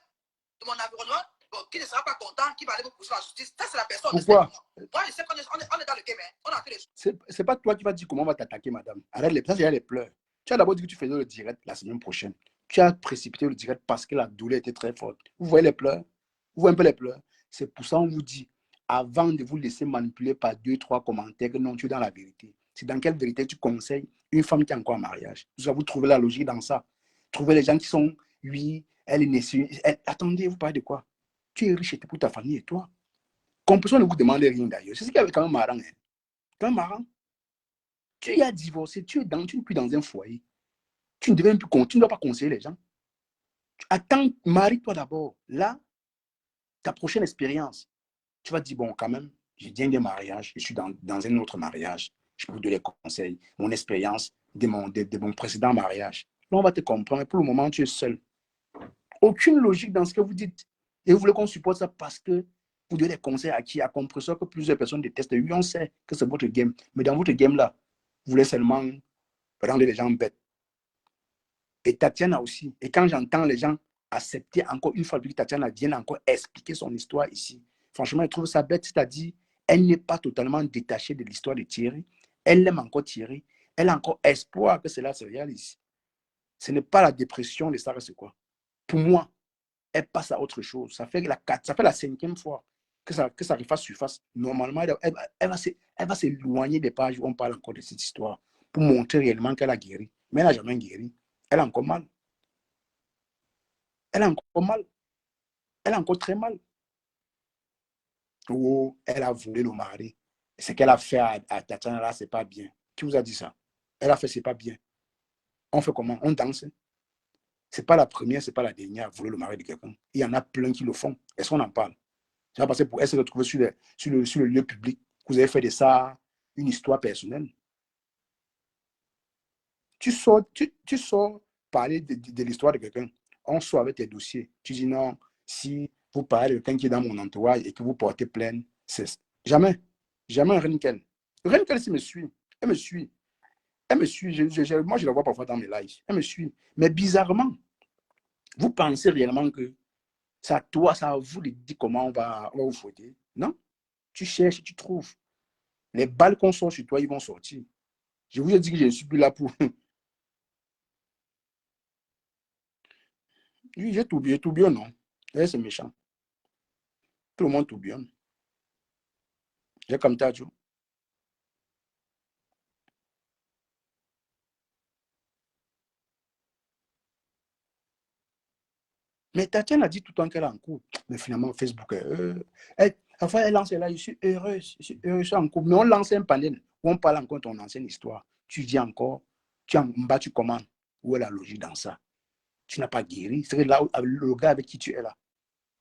de mon environnement, bon, qui ne sera pas content, qui va aller vous pousser la justice, ça c'est la personne. Pourquoi? Moi je sais qu'on est dans le game, hein. On a fait les choses. C'est pas toi qui vas dire comment on va t'attaquer, madame. Arrête les pleurs, il y a les pleurs. Tu as d'abord dit que tu faisais le direct la semaine prochaine. Tu as précipité le direct parce que la douleur était très forte. Vous voyez les pleurs? Vous voyez un peu les pleurs? C'est pour ça qu'on vous dit, avant de vous laisser manipuler par 2, 3 commentaires, que non, tu es dans la vérité. C'est dans quelle vérité tu conseilles une femme qui est encore en mariage? Vous trouvez la logique dans ça. Trouvez les gens qui sont, oui, elle est née. Attendez, vous parlez de quoi? Tu es riche pour ta famille et toi. Compression ne vous demande rien d'ailleurs. C'est ce qui est quand même marrant. Hein. Quand même marrant. Tu as divorcé, tu n'es plus dans un foyer. Tu ne dois pas conseiller les gens. Attends, marie-toi d'abord. Là, ta prochaine expérience, tu vas dire, bon, quand même, je viens d'un mariage, je suis dans un autre mariage, je peux vous donner des conseils, mon expérience de mon précédent mariage. Là, on va te comprendre. Pour le moment, tu es seul. Aucune logique dans ce que vous dites. Et vous voulez qu'on supporte ça parce que vous donnez des conseils à qui? À compresseur que plusieurs personnes détestent. Oui, on sait que c'est votre game. Mais dans votre game-là, vous voulez seulement rendre les gens bêtes. Et Tatiana aussi. Et quand j'entends les gens accepter encore une fois que Tatiana vienne encore expliquer son histoire ici, franchement, je trouve ça bête. C'est-à-dire, elle n'est pas totalement détachée de l'histoire de Thierry. Elle aime encore Thierry. Elle a encore espoir que cela se réalise. Ce n'est pas la dépression de ça, c'est quoi? Pour moi, elle passe à autre chose. Ça fait la 5e fois que ça refasse surface. Normalement, elle va s'éloigner des pages où on parle encore de cette histoire pour montrer réellement qu'elle a guéri. Mais elle n'a jamais guéri. Elle a encore mal. Elle a encore mal. Elle a encore très mal. Oh, elle a volé le mari. Ce qu'elle a fait à Tatiana là, c'est pas bien. Qui vous a dit ça? Elle a fait, c'est pas bien. On fait comment? On danse. Ce n'est pas la première, ce n'est pas la dernière à voler le mari de quelqu'un. Il y en a plein qui le font. Est-ce qu'on en parle? Ça va passer pour se retrouver sur le lieu public. Vous avez fait de ça une histoire personnelle. Tu sors parler de l'histoire de quelqu'un. On sort avec tes dossiers. Tu dis non, si vous parlez de quelqu'un qui est dans mon entourage et que vous portez plainte, c'est jamais. Jamais un Renkel. Renkel, elle me suit. Elle me suit. Elle me suit. Moi, je la vois parfois dans mes lives. Elle me suit. Mais bizarrement, vous pensez réellement que c'est à toi, c'est à vous de dire comment on va vous fouetter? Non. Tu cherches, tu trouves. Les balles qu'on sort sur toi, ils vont sortir. Je vous ai dit que je ne suis plus là pour. Oui, j'ai tout bien, non. C'est méchant. Tout le monde tout bien. J'ai comme ça, tu vois. Mais Tatiana a dit tout le temps qu'elle est en couple. Mais finalement, Facebook, enfin, elle lance là, je suis heureuse, je suis en couple. Mais on lance un panel où on parle encore de ton ancienne histoire. Tu dis encore, en bas, tu commandes. Où est la logique dans ça? Tu n'as pas guéri. C'est là où le gars avec qui tu es là,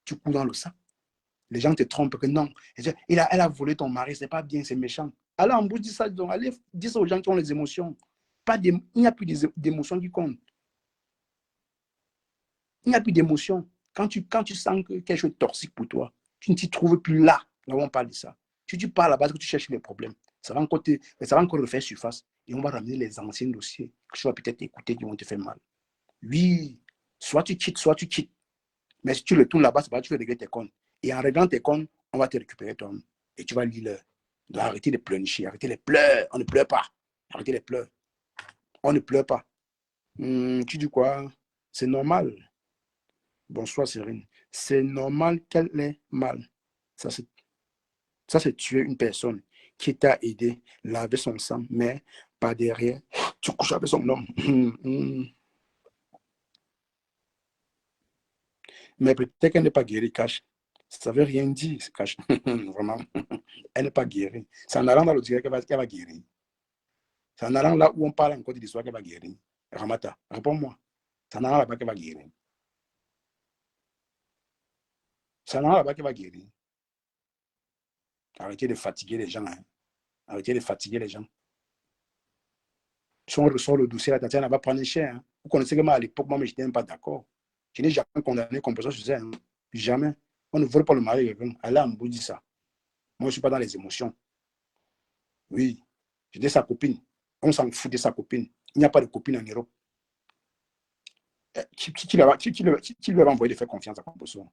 tu cours dans le sang. Les gens te trompent que non. Elle a volé ton mari, c'est pas bien, c'est méchant. Alors, en bout, dis ça, donc, allez, dis ça aux gens qui ont les émotions. Il n'y a plus d'émotions qui comptent. Il n'y a plus d'émotion. Quand tu sens que quelque chose est toxique pour toi, tu ne t'y trouves plus là où on parle de ça. Tu parles à la base que tu cherches les problèmes. Ça va encore refaire surface. Et on va ramener les anciens dossiers que tu vas peut-être écouter qui vont te faire mal. Oui, soit tu quittes. Mais si tu le tournes là-bas, c'est pas tu vas régler tes comptes. Et en réglant tes comptes, on va te récupérer toi-même. Et tu vas lire l'heure. Donc arrêtez de pleurnicher, arrêtez les pleurs. On ne pleure pas. Arrêtez les pleurs. On ne pleure pas. Tu dis quoi? C'est normal. Bonsoir, Cyrine. C'est normal qu'elle ait mal. Ça, c'est tuer une personne qui t'a aidé, laver son sang, mais par derrière, tu couches avec son homme. Mais peut-être qu'elle n'est pas guérie, cache. Ça ne veut rien dire, cache. Vraiment. Elle n'est pas guérie. C'est en allant dans le direct qu'elle va guérir. C'est en allant là où on parle encore de l'histoire qu'elle va guérir. Ramata, réponds-moi. C'est en allant là-bas qu'elle va guérir. C'est en allant là-bas qu'elle va guérir. Arrêtez de fatiguer les gens. Hein. Arrêtez de fatiguer les gens. Si on ressort le dossier, la Tatiana va prendre cher. Hein. Vous connaissez que moi, à l'époque, moi, je n'étais même pas d'accord. Je n'ai jamais condamné comme personne sur ça. Hein. Jamais. On ne vole pas le mari de quelqu'un. Allah me dit ça. Moi, je ne suis pas dans les émotions. Oui. J'étais sa copine. On s'en fout de sa copine. Il n'y a pas de copine en Europe. Qui lui avait envoyé de faire confiance à Composo?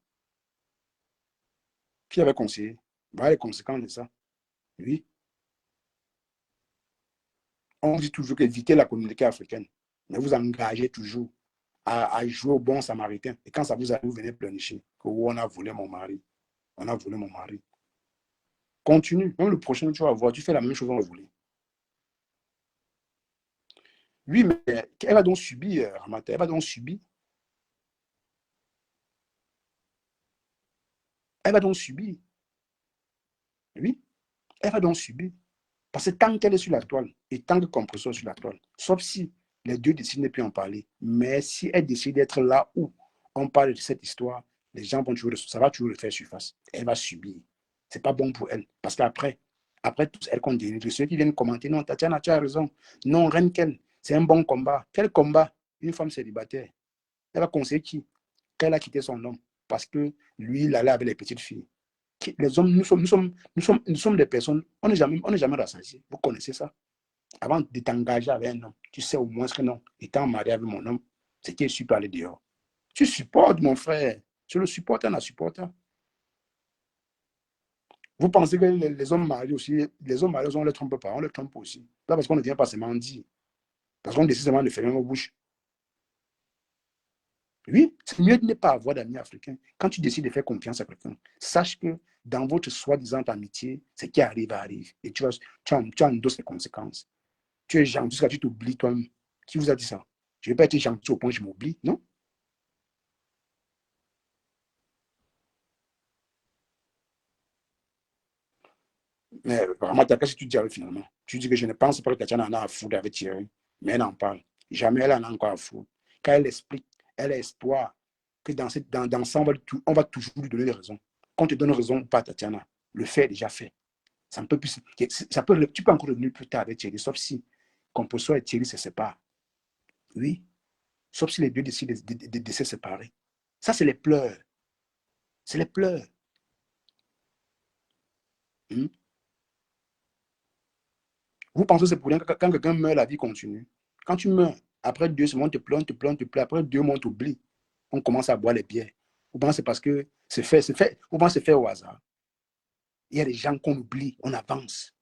Qui avait conseillé? Voilà les conséquences de ça. Oui. On dit toujours qu'évitez la communauté africaine. Mais vous engagez toujours à jouer au bon samaritain. Et quand ça vous arrive, vous venez pleurnicher. Que on a volé mon mari. On a volé mon mari. Continue. Même le prochain, tu vas voir, tu fais la même chose, on va voler. Oui, mais elle va donc subir, Ramata. Elle va donc subir. Elle va donc subir. Oui, elle va donc subir. Parce que tant qu'elle est sur la toile, et tant que Compression est sur la toile, sauf si les deux décident de ne plus en parler, mais si elle décide d'être là où on parle de cette histoire, les gens vont toujours, ça va toujours le faire surface. Elle va subir. Ce n'est pas bon pour elle. Parce qu'après, tous, elle compte dire, ceux qui viennent commenter, non, Tatiana, tu as raison. Non, Renkel, c'est un bon combat. Quel combat? Une femme célibataire. Elle va conseiller qui? Qu'elle a quitté son homme. Parce que lui, il allait avec les petites filles. Les hommes, nous sommes des personnes, on n'est jamais rassasiés. Vous connaissez ça? Avant de t'engager avec un homme, tu sais au moins que non, étant marié avec mon homme, c'est que je suis pas allé dehors. Tu supportes, mon frère. Tu le supportes, on la supporte. Vous pensez que les hommes mariés aussi, les hommes mariés, on ne les trompe pas, on les trompe aussi. Là, parce qu'on ne vient pas seulement dire. Parce qu'on décide seulement de fermer nos bouches. Oui, c'est mieux de ne pas avoir d'amis africains. Quand tu décides de faire confiance à quelqu'un, sache que dans votre soi-disant amitié, ce qui arrive arrive. Et tu endosses les conséquences. Tu es gentil jusqu'à tu t'oublies toi-même. Qui vous a dit ça? Je ne vais pas être gentil au point où je m'oublie, non? Mais vraiment, qu'est-ce que tu dis finalement? Tu dis que je ne pense pas que Tatiana en a à foutre avec Thierry, mais elle en parle. Jamais elle en a encore à foutre. Quand elle explique, elle a espoir que dans ça, on va toujours lui donner des raisons. Qu'on te donne raison ou pas, Tatiana, le fait est déjà fait. Ça ne peut plus, tu peux encore revenir plus tard avec Thierry, sauf si Composo et Thierry se séparent. Oui, sauf si les deux décident de se séparer. Ça, c'est les pleurs. C'est les pleurs. Vous pensez que c'est pour rien que quand quelqu'un meurt, la vie continue. Quand tu meurs, après 2 semaines, on te plaint, on te plaint, on te plaint. Après 2 mois, on t'oublie. On commence à boire les bières. Vous pensez parce que c'est fait. Vous pensez que c'est fait au hasard. Il y a des gens qu'on oublie, on avance.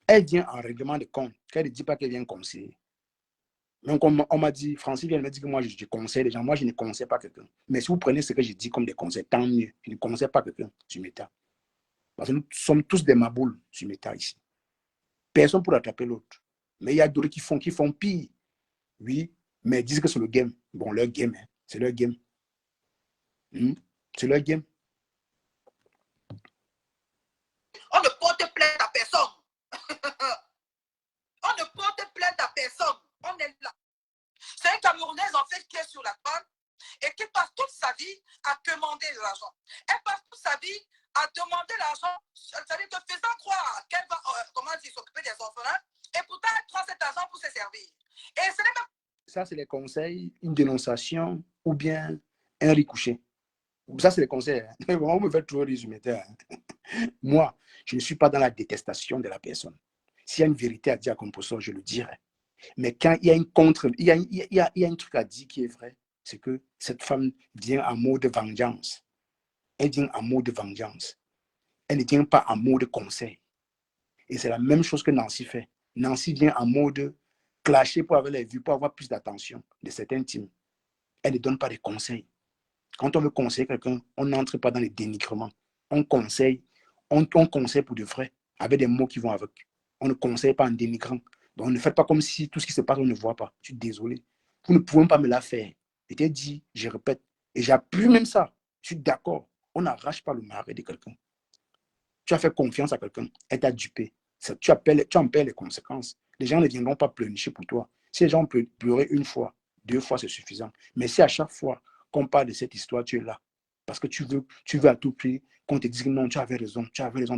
Elle vient en règlement de compte. Elle ne dit pas qu'elle vient conseiller. Donc, on m'a dit, Francis vient me dire que moi, je conseille les gens. Moi, je ne conseille pas quelqu'un. Mais si vous prenez ce que je dis comme des conseils, tant mieux. Je ne conseille pas quelqu'un sur Meta. Parce que nous sommes tous des maboules sur Meta ici. Personne ne pourra attraper l'autre. Mais il y a d'autres qui font pire. Oui, mais ils disent que c'est le game. Bon, leur game, hein. C'est leur game. C'est leur game. On ne porte plainte à personne. On ne porte plainte à personne. On est là. C'est une Camerounaise en fait qui est sur la toile et qui passe toute sa vie à demander de l'argent. Elle passe toute sa vie à demander l'argent, c'est-à-dire te faisant croire qu'elle va s'occuper des orphelins et pourtant elle prend cet argent pour se servir. Et ce n'est même... Ça, c'est les conseils, une dénonciation ou bien un ricochet. Ça, c'est les conseils. On me fait trop résumer. Moi, je ne suis pas dans la détestation de la personne. S'il y a une vérité à dire à Composo, je le dirai. Mais quand il y a il y a un truc à dire qui est vrai, c'est que cette femme vient en mode de vengeance. Elle vient en mode de vengeance. Elle ne vient pas en mode de conseil. Et c'est la même chose que Nancy fait. Nancy vient en mode clasher pour avoir les vues, pour avoir plus d'attention de certains teams. Elle ne donne pas de conseils. Quand on veut conseiller quelqu'un, on n'entre pas dans les dénigrements. On conseille, on conseille pour de vrai, avec des mots qui vont avec. On ne conseille pas en dénigrant. Donc ne faites pas comme si tout ce qui se passe, on ne voit pas. Je suis désolé. Vous ne pouvez pas me la faire. Je t'ai dit, je répète, et j'appuie même ça. Je suis d'accord. On n'arrache pas le mari de quelqu'un. Tu as fait confiance à quelqu'un, elle t'a dupé. Tu en paies les conséquences. Les gens ne viendront pas pleurnicher pour toi. Si les gens pleurent une fois, 2 fois, c'est suffisant. Mais si à chaque fois qu'on parle de cette histoire, tu es là, parce que tu veux à tout prix qu'on te dise que non, tu avais raison,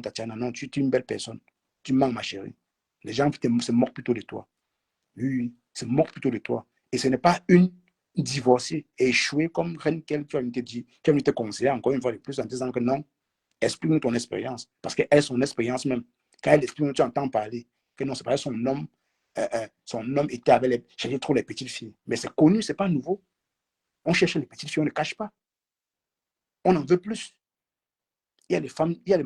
Tatiana, non, tu es une belle personne. Tu manques, ma chérie. Les gens se moquent plutôt de toi. Oui, se moquent plutôt de toi. Et ce n'est pas une divorcée, échouée comme Reine qui va te conseiller encore une fois de plus en disant que non, explique-nous ton expérience. Parce qu'elle, son expérience même, quand elle explique, tu entends parler, que non, c'est pas son homme était avec cherchait trop les petites filles. Mais c'est connu, c'est pas nouveau. On cherche les petites filles, on ne cache pas. On en veut plus. Il y a les femmes, il y a le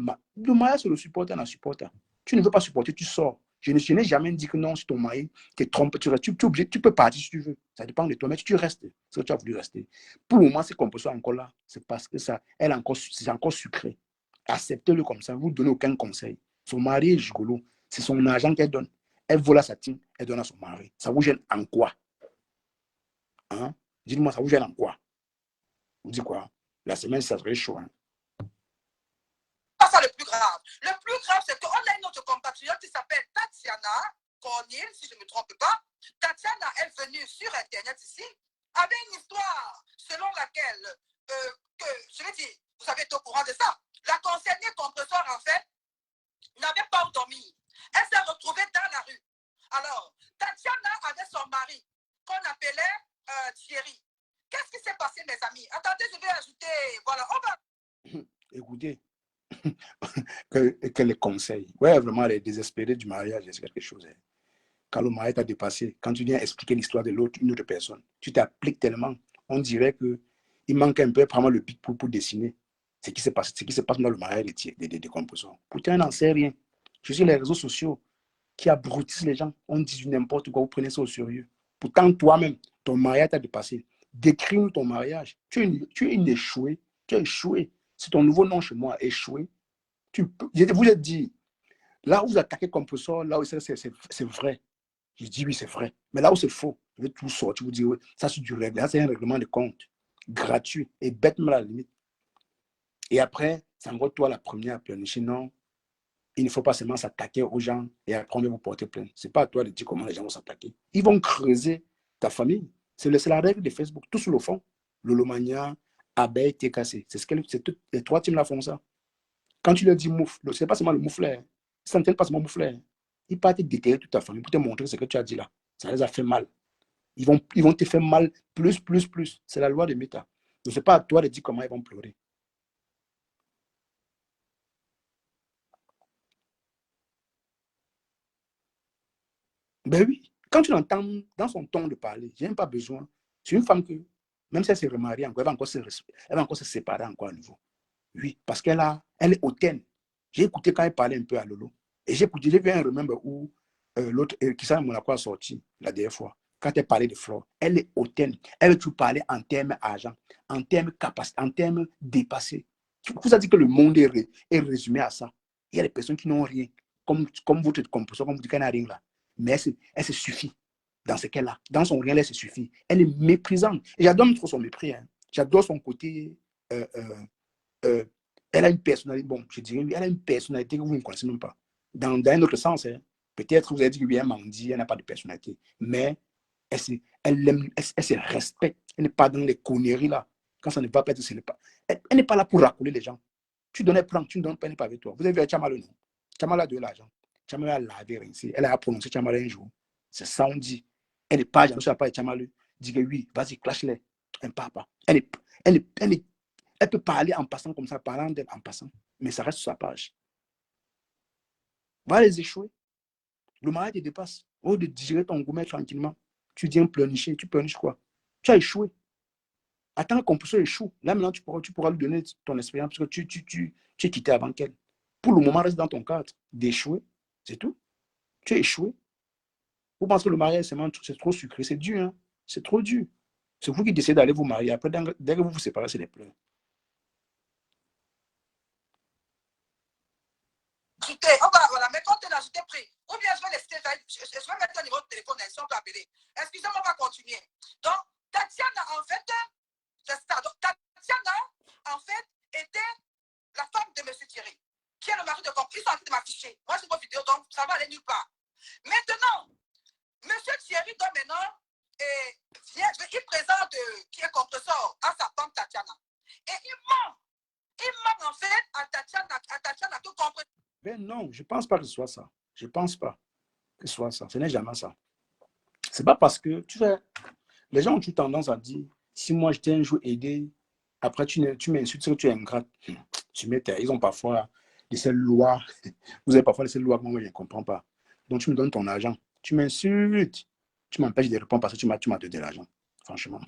mariage, c'est le supporter, on en supporte. Tu ne veux pas supporter, tu sors. Je n'ai jamais dit que non, si ton mari te trompe, tu peux partir si tu veux. Ça dépend de toi, mais tu restes. C'est que tu as voulu rester. Pour le moment, c'est qu'on peut soit encore là. C'est parce que c'est encore sucré. Acceptez-le comme ça. Vous ne donnez aucun conseil. Son mari est gigolo. C'est son argent qu'elle donne. Elle vole à sa team, elle donne à son mari. Ça vous gêne en quoi? Hein? Dites-moi, ça vous gêne en quoi? Vous dites quoi? La semaine, ça serait chaud. Hein? Pas ça le plus grave. Le plus grave, c'est qu'on a une autre compatriote qui s'appelle Tatiana Cornil, si je ne me trompe pas. Tatiana est venue sur Internet ici avec une histoire selon laquelle, je vais dire, vous avez été au courant de ça, la concernée compresseur, en fait, n'avait pas où dormir. Elle s'est retrouvée dans la rue. Alors, Tatiana avait son mari, qu'on appelait Thierry. Qu'est-ce qui s'est passé, mes amis? Attendez, je vais ajouter, voilà, on va... Écoutez, que les conseils. Ouais, vraiment, les désespérés du mariage, c'est quelque chose. Hein. Quand le mariage t'a dépassé, quand tu viens expliquer l'histoire de une autre personne, tu t'appliques tellement, on dirait qu'il manque un peu vraiment le pic pour dessiner ce qui se passe dans le mariage des composants. Pourtant, on n'en sait rien. Je suis les réseaux sociaux qui abrutissent les gens. On dit n'importe quoi, vous prenez ça au sérieux. Pourtant, toi-même, ton mariage t'a dépassé. Décris-nous ton mariage. Tu es une échouée. Tu as échoué. C'est ton nouveau nom chez moi, échoué. Je vous ai dit, là où vous attaquez Composo, là où c'est vrai. Je dis oui, c'est vrai. Mais là où c'est faux, je vais tout sortir. Vous dire, oui, ça c'est du règlement. Ça c'est un règlement de compte. Gratuit et bêtement à la limite. Et après, c'est encore toi la première à pleurnicher. Non, il ne faut pas seulement s'attaquer aux gens et après on va vous porter plainte. Ce n'est pas à toi de dire comment les gens vont s'attaquer. Ils vont creuser ta famille. C'est la règle de Facebook. Tout sur le fond. Lolomania, Abeille, TKC. C'est toutes les trois teams là font ça. Quand tu leur dis moufle, ce n'est pas seulement le mouflet. Ça ne tient pas seulement mouflet. Ils partent te déterrer toute ta famille pour te montrer ce que tu as dit là. Ça les a fait mal. Ils vont te faire mal plus. C'est la loi de Meta. Donc, ce n'est pas à toi de dire comment ils vont pleurer. Ben oui, quand tu l'entends dans son ton de parler, je n'ai pas besoin. C'est une femme que, même si elle s'est remariée encore, elle va encore se séparer encore à nouveau. Oui, parce elle est hautaine. J'ai écouté quand elle parlait un peu à Lolo. Et j'ai vu un remember où l'autre, qui s'est Monaco a sorti la dernière fois. Quand elle parlait de Flore, elle est hautaine. Elle veut tout parler en termes argent, en termes capacité, en termes dépassés. Vous avez dit que le monde est résumé à ça. Il y a des personnes qui n'ont rien. Comme votre composition, comme vous dites qu'elle n'a rien là. Mais elle se suffit dans ce qu'elle a. Dans son rien, elle se suffit. Elle est méprisante. Et j'adore trop son mépris. Hein. J'adore son côté. Elle a une personnalité. Bon, je dirais, elle a une personnalité que vous ne connaissez même pas. Dans un autre sens, hein, peut-être vous avez dit que bien Mandi, elle n'a pas de personnalité. Mais elle se respecte. Elle n'est pas dans les conneries là. Quand ça ne va pas être, ce n'est pas. Elle n'est pas là pour racoler les gens. Tu donnes, prends, tu ne donnes pas, elle n'est pas avec toi. Vous avez vu Chamalo, non? Chamalo a de l'argent. Chamalo a lavé, rincé. Elle a prononcé Chamalo un jour. C'est ça, on dit. Elle n'est pas jalouse, elle n'a pas Chamalo. Dit que oui, vas-y, clash-les. Un papa. Elle peut parler en passant comme ça, parlant d'elle en passant. Mais ça reste sur sa page. Va les échouer. Le mari te dépasse. Au lieu de digérer ton gourmet tranquillement, tu viens pleurnicher. Tu pleurniches quoi? Tu as échoué. Attends qu'on puisse échouer. Là, maintenant, tu pourras lui donner ton expérience parce que tu es quitté avant qu'elle. Pour le moment, reste dans ton cadre d'échouer. C'est tout. Tu es échoué. Vous pensez que le mariage, c'est trop sucré. C'est dur. Hein? C'est trop dur. C'est vous qui décidez d'aller vous marier. Après, dès que vous vous séparez, c'est des pleurs. Voilà, mais quand tu as ajouté prix, ou bien je vais mettre un numéro de téléphone, si on peut appeler. Excusez-moi, on va continuer. Donc, Tatiana, en fait, c'est ça. Donc, Tatiana, en fait, était la femme de M. Thierry, qui est le mari de Comte. Ils sont en train de m'afficher. Moi, c'est vos vidéos, donc ça va aller nulle part. Maintenant, M. Thierry doit maintenant, il présente qui est contre-sort à sa femme Tatiana. Et il ment. Il ment en fait à Tatiana tout compris. Ben non, je ne pense pas que ce soit ça. Je ne pense pas que ce soit ça. Ce n'est jamais ça. Ce n'est pas parce que les gens ont eu tendance à dire si moi je t'ai un jour aidé, après tu m'insultes que tu es ingrate. Ils ont parfois ces lois. Vous avez parfois ces lois que moi je ne comprends pas. Donc tu me donnes ton argent. Tu m'insultes. Tu m'empêches de répondre parce que tu m'as donné de l'argent. Franchement.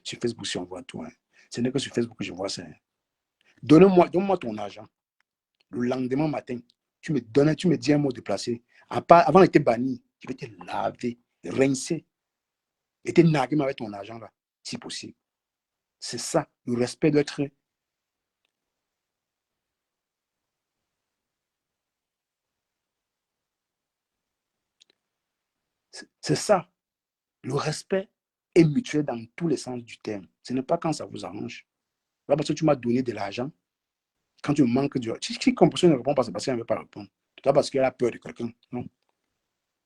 Sur Facebook, si on voit tout. Hein. Ce n'est que sur Facebook que je vois ça. Hein. Donne-moi ton argent. Le lendemain matin, tu me dis un mot déplacé. Avant d'être banni, je vais te laver, rincer. Et te narguer avec ton argent là, si possible. C'est ça, le respect doit être. C'est ça. Le respect est mutuel dans tous les sens du terme. Ce n'est pas quand ça vous arrange. Là, parce que tu m'as donné de l'argent, quand tu manques de... Si compréhension ne répond pas, c'est parce qu'elle ne veut pas répondre. C'est pas parce qu'elle a peur de quelqu'un. Non.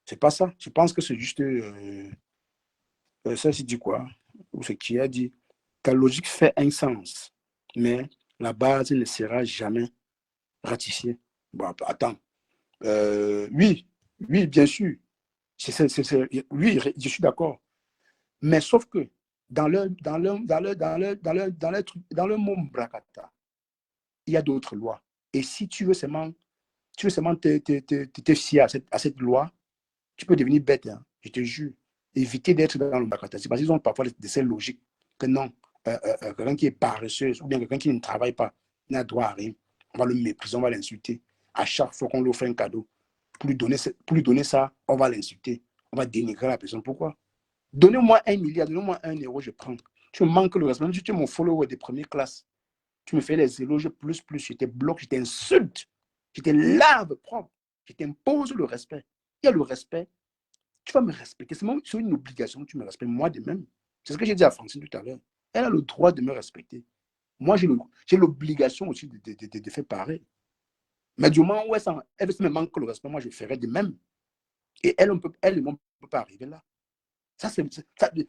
C'est pas ça. Je pense que c'est juste... ça, c'est dit quoi? Ou ce qui a dit. Ta logique fait un sens, mais la base ne sera jamais ratifiée. Bon, attends. Oui, bien sûr. Oui, je suis d'accord. Mais sauf que dans le monde Brakata, il y a d'autres lois. Et si tu veux seulement te fier à cette loi, tu peux devenir bête, hein, je te jure. Éviter d'être dans le Brakata. C'est parce qu'ils ont parfois des logiques que non, quelqu'un qui est paresseux ou bien quelqu'un qui ne travaille pas n'a droit à rien. On va le mépriser, on va l'insulter. À chaque fois qu'on lui offre un cadeau, pour lui donner ça, on va l'insulter. On va dénigrer la personne. Pourquoi? Donnez-moi 1 milliard, donnez-moi 1 euro, je prends. Tu me manques le respect. Tu es mon follower de première classe. Tu me fais les éloges plus, je te bloque, je t'insulte, je te lave propre, je t'impose le respect. Il y a le respect. Tu vas me respecter. C'est une obligation que tu me respectes, moi de même. C'est ce que j'ai dit à Francine tout à l'heure. Elle a le droit de me respecter. Moi, j'ai l'obligation aussi de faire pareil. Mais du moment où elle me manque le respect, moi, je ferai de même. Et elle ne peut pas arriver là.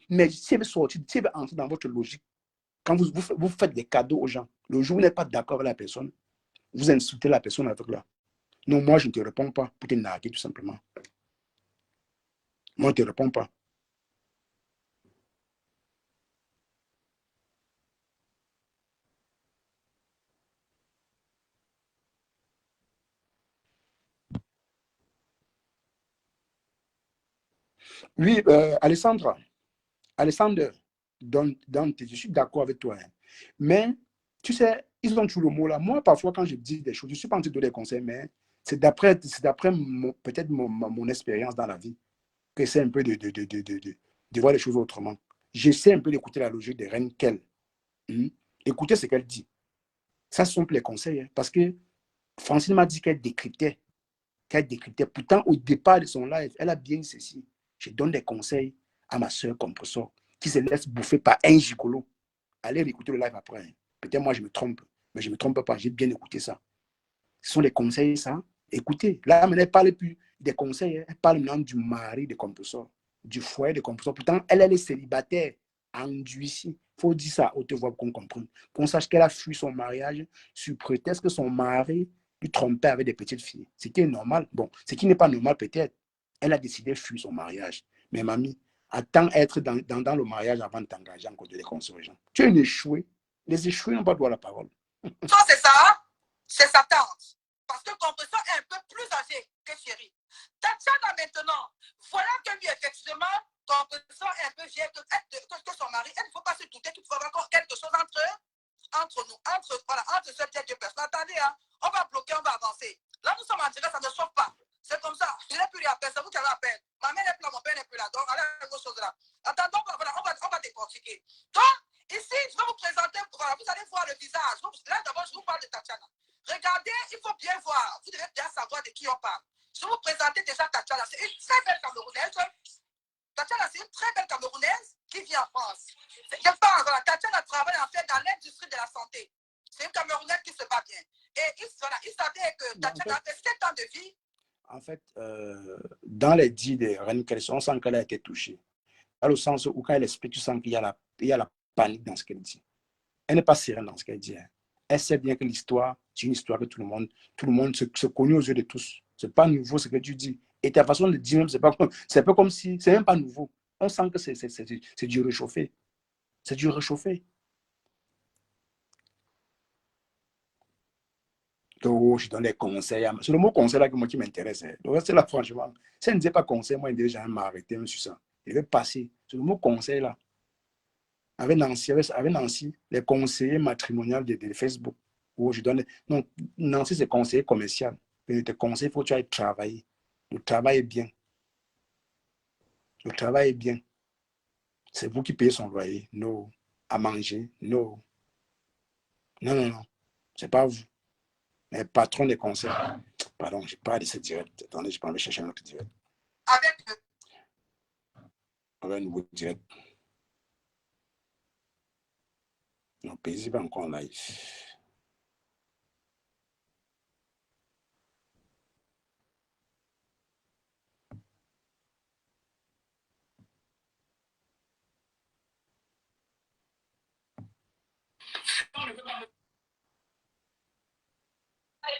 Mais si elle veut sortir, si elle veut entrer dans votre logique, quand vous faites des cadeaux aux gens, le jour où vous n'êtes pas d'accord avec la personne, vous insultez la personne avec là. Non, moi, je ne te réponds pas pour te narguer, tout simplement. Moi, je ne te réponds pas. Oui, Alessandre, je suis d'accord avec toi. Hein. Mais, tu sais, ils ont toujours le mot là. Moi, parfois, quand je dis des choses, je ne suis pas en train de donner des conseils, mais c'est d'après peut-être mon expérience dans la vie que c'est un peu de voir les choses autrement. J'essaie un peu d'écouter la logique de Reine qu'elle. Écoutez ce qu'elle dit. Ça, ce sont les conseils. Hein, parce que Francine m'a dit qu'elle décryptait. Pourtant, au départ de son live, elle a bien ceci. Je donne des conseils à ma soeur Compressor qui se laisse bouffer par un gigolo. Allez écouter le live après. Hein. Peut-être moi, je me trompe. Mais je ne me trompe pas. J'ai bien écouté ça. Ce sont des conseils, ça. Écoutez, là, elle ne parle plus des conseils. Hein. Elle parle maintenant du mari de Compressor, du foyer de Compressor. Pourtant, elle est célibataire, endurcie. Il faut dire ça à haute voix pour qu'on comprenne. Qu'on sache qu'elle a fui son mariage sous prétexte que son mari lui trompait avec des petites filles. C'était normal. Bon, ce qui n'est pas normal peut-être. Elle a décidé de fuir son mariage. Mais mamie, attends être dans le mariage avant de t'engager en côté de les conseils aux gens. Tu es une échouée. Les échoués n'ont pas droit à la parole. Ça, c'est ça. C'est sa tante. Parce que Compressor est un peu plus âgé que Chérie. Tatiana, maintenant, voilà que lui, effectivement, Compressor est un peu vieille que son mari. Elle ne faut pas se douter qu'il faut encore quelque chose entre nous, entre ces deux personnes. Attendez, hein, on va bloquer, on va avancer. Là, nous sommes en direct, ça ne chauffe pas. C'est comme ça. Je n'ai plus rien à faire, c'est vous qui avez à peine. Ma mère n'est plus là, mon père n'est plus là. Donc, allez, autre chose là. Attendons, voilà, on va décortiquer. Donc, ici, je vais vous présenter, voilà, vous allez voir le visage. Là, d'abord, je vous parle de Tatiana. Regardez, il faut bien voir. Vous devez bien savoir de qui on parle. Je vais vous présenter déjà Tatiana. C'est une très belle Camerounaise. Tatiana, c'est une très belle Camerounaise qui vit en France. Je parle, voilà, Tatiana travaille en fait dans l'industrie de la santé. C'est une Camerounaise qui se bat bien. Et il savait que Tatiana a fait 7 ans de vie. En fait, dans les dits de Reine Kelly, on sent qu'elle a été touchée. Dans le sens où quand elle explique, tu sens qu'il y a la panique dans ce qu'elle dit. Elle n'est pas sereine dans ce qu'elle dit. Hein. Elle sait bien que l'histoire, c'est une histoire que tout le monde se connaît aux yeux de tous. Ce n'est pas nouveau ce que tu dis. Et ta façon de dire même, c'est un peu comme si, c'est même pas nouveau. On sent que c'est du réchauffé. C'est du réchauffé. Donc, je donne des conseils. C'est le mot conseil là qui m'intéresse. Hein. Le reste là, franchement, si elle ne disait pas conseil, moi, déjà, m'arrêter même sur ça. Je vais passer. C'est le mot conseil là. Avec Nancy, les conseillers matrimoniaux de Facebook. Où je donne. Non, Nancy, c'est conseiller commercial. Mais tes conseils, il faut que tu ailles travailler. Le travail est bien. Le travail est bien. C'est vous qui payez son loyer. Non. À manger. Non. Non, non, non. C'est pas vous. Mais patron des conseils. Pardon, je parle de ce direct. Attendez, je peux aller chercher un autre direct. Avec un nouveau direct. Non, paisible encore en live.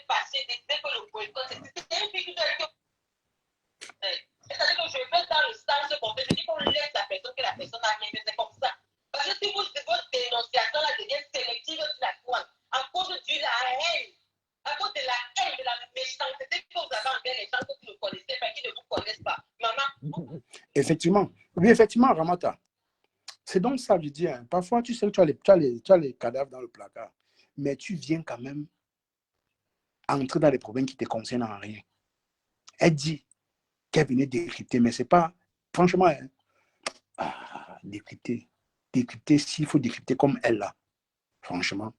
passé dès que le boycott, c'était une fille c'est-à-dire que je vais dans le sens qu'on fait, je dis qu'on laisse la personne que la personne a rien, c'est comme ça. Parce que si votre dénonciation là devient sélective sur la quoi, à cause de la haine, à cause de la haine, de la méchanceté que vous avez envers les gens que vous ne connaissez pas, qui ne vous connaissent pas. Maman. Effectivement. Oui, effectivement, Ramata. C'est donc ça, je dis. Hein. Parfois, tu sais que tu as les cadavres dans le placard, mais tu viens quand même entrer dans les problèmes qui ne te concernent en rien. Elle dit qu'elle venait décrypter, mais c'est pas, franchement, hein, décrypter, s'il faut décrypter comme elle là, franchement,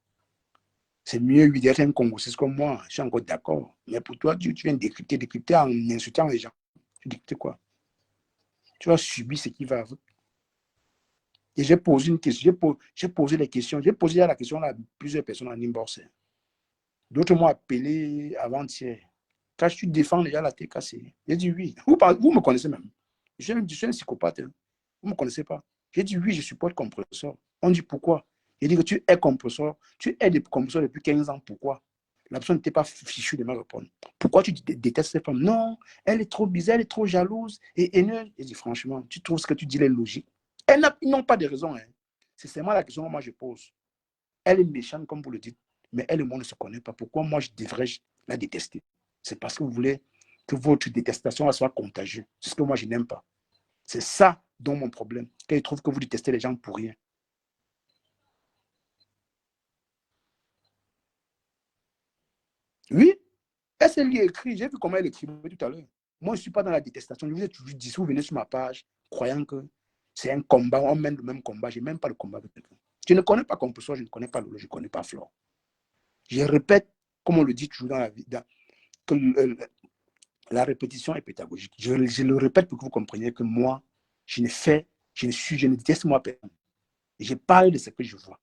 c'est mieux lui d'être un Congolais comme moi, je suis encore d'accord, mais pour toi, tu viens décrypter en insultant les gens, tu décryptes quoi? Tu vas subir ce qui va avec. Et j'ai posé une question, j'ai posé des questions, j'ai posé la question à plusieurs personnes en inbox. D'autres m'ont appelé avant-hier. Quand tu défends déjà la tête cassée. J'ai dit oui. Vous me connaissez même. Je suis un psychopathe. Hein. Vous ne me connaissez pas. J'ai dit oui, je supporte compresseur. On dit pourquoi? J'ai dit que tu es compresseur. Tu es des compresseurs depuis 15 ans. Pourquoi? La personne n'était pas fichue de me répondre. Pourquoi tu détestes cette femme? Non, elle est trop bizarre, elle est trop jalouse et haineuse. J'ai dit franchement, tu trouves ce que tu dis est logique? Ils n'ont pas de raison. Hein. C'est seulement la question que moi je pose. Elle est méchante, comme vous le dites, mais elle et moi ne se connaissent pas. Pourquoi moi je devrais la détester? C'est parce que vous voulez que votre détestation soit contagieuse. C'est ce que moi je n'aime pas. C'est ça dont mon problème. Qu'elle trouve que vous détestez les gens pour rien. Oui, elle s'est écrit. J'ai vu comment elle écrivait tout à l'heure. Moi, je ne suis pas dans la détestation. Je vous ai toujours dit, si vous venez sur ma page, croyant que c'est un combat, on mène le même combat. Je n'ai même pas le combat avec quelqu'un. Je ne connais pas Compressor, je ne connais pas Lolo, je ne connais pas Flore. Je répète, comme on le dit toujours dans la vie, que la répétition est pédagogique. Je le répète pour que vous compreniez que moi, je ne déteste moi personne. Je parle de ce que je vois.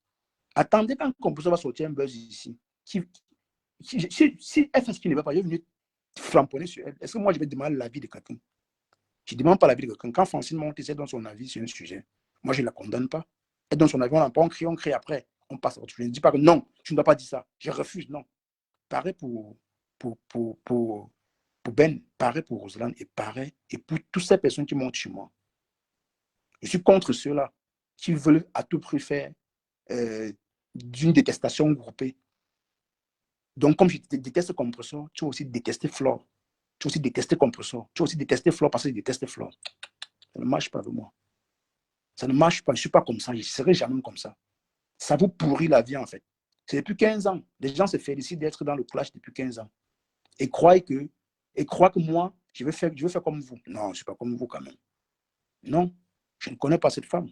Attendez quand Compressor va sortir un buzz ici. Si elle fait ce qu'il ne va pas, je vais venir flamponner sur elle. Est-ce que moi, je vais demander l'avis de quelqu'un? Je ne demande pas l'avis de quelqu'un. Quand Francine monte, elle donne son avis sur un sujet. Moi, je ne la condamne pas. Elle donne son avis, on crie après. On passe à autre chose. Je ne dis pas que non, tu ne dois pas dire ça. Je refuse, non. Pareil pour Ben, pareil pour Roselyne et pareil et pour toutes ces personnes qui montent chez moi. Je suis contre ceux-là qui veulent à tout prix faire d'une détestation groupée. Donc, comme je déteste Compressor, tu vas aussi détester Flore. Tu vas aussi détester Compressor. Tu vas aussi détester Flore parce que je déteste Flore. Ça ne marche pas avec moi. Ça ne marche pas. Je ne suis pas comme ça. Je ne serai jamais comme ça. Ça vous pourrit la vie, en fait. C'est depuis 15 ans. Les gens se félicitent d'être dans le clash depuis 15 ans. Et croient que moi, je vais faire comme vous. Non, je ne suis pas comme vous quand même. Non, je ne connais pas cette femme.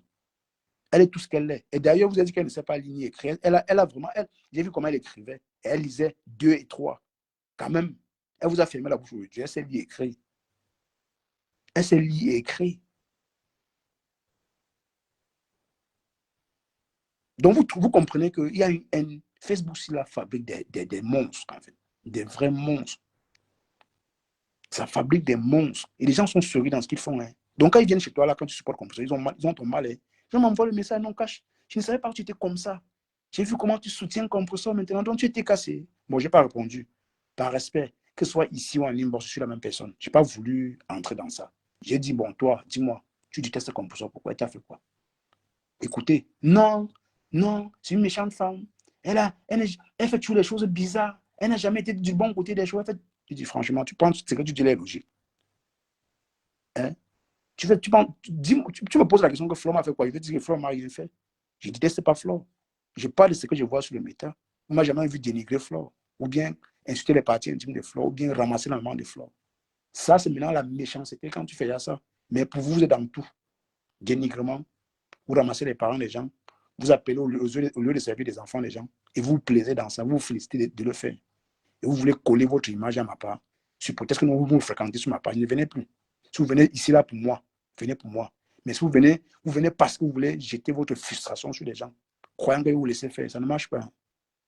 Elle est tout ce qu'elle est. Et d'ailleurs, vous avez dit qu'elle ne sait pas lire et écrire. Elle a vraiment... J'ai vu comment elle écrivait. Et elle lisait 2 et 3. Quand même, elle vous a fermé la bouche aujourd'hui. Elle sait lire et écrire. Elle sait lire et écrire. Donc, vous comprenez qu'il y a une haine. Facebook, c'est la fabrique des monstres, en fait. Des vrais monstres. Ça fabrique des monstres. Et les gens sont sérieux dans ce qu'ils font. Hein. Donc, quand ils viennent chez toi, là, quand tu supportes comme ça, ils ont ton mal. Hein. Je m'envoie le message, non, cache. Je ne savais pas que tu étais comme ça. J'ai vu comment tu soutiens Compressor maintenant, donc tu étais cassé. Bon, je n'ai pas répondu. Par respect, que ce soit ici ou en ligne, bon, je suis la même personne. Je n'ai pas voulu entrer dans ça. J'ai dit, bon, toi, dis-moi, tu détestes Compressor, pourquoi? Tu as fait quoi? Écoutez, non, c'est une méchante femme. Elle fait toujours des choses bizarres. Elle n'a jamais été du bon côté des choses. Je dis, franchement, tu penses que tu dis est logique. Hein? Tu me poses la question que Flo m'a fait quoi? Je vais dire que Flo m'a rien fait. Je ne déteste pas Flo. Je parle de ce que je vois sur le méta. On ne m'a jamais vu dénigrer Flo. Ou bien insulter les parties intimes de Flo. Ou bien ramasser la main de Flo. Ça, c'est maintenant la méchanceté quand tu fais ça. Mais pour vous, vous êtes dans tout. Dénigrement. Vous ramassez les parents des gens. Vous appelez au lieu de servir des enfants des gens. Et vous vous plaisez dans ça. Vous vous félicitez de le faire. Et vous voulez coller votre image à ma part. Peut-être que vous me fréquentez sur ma page. Ne venez plus. Si vous venez ici, là, pour moi, venez pour moi. Mais si vous venez parce que vous voulez jeter votre frustration sur les gens, croyant que vous vous laissez faire, ça ne marche pas.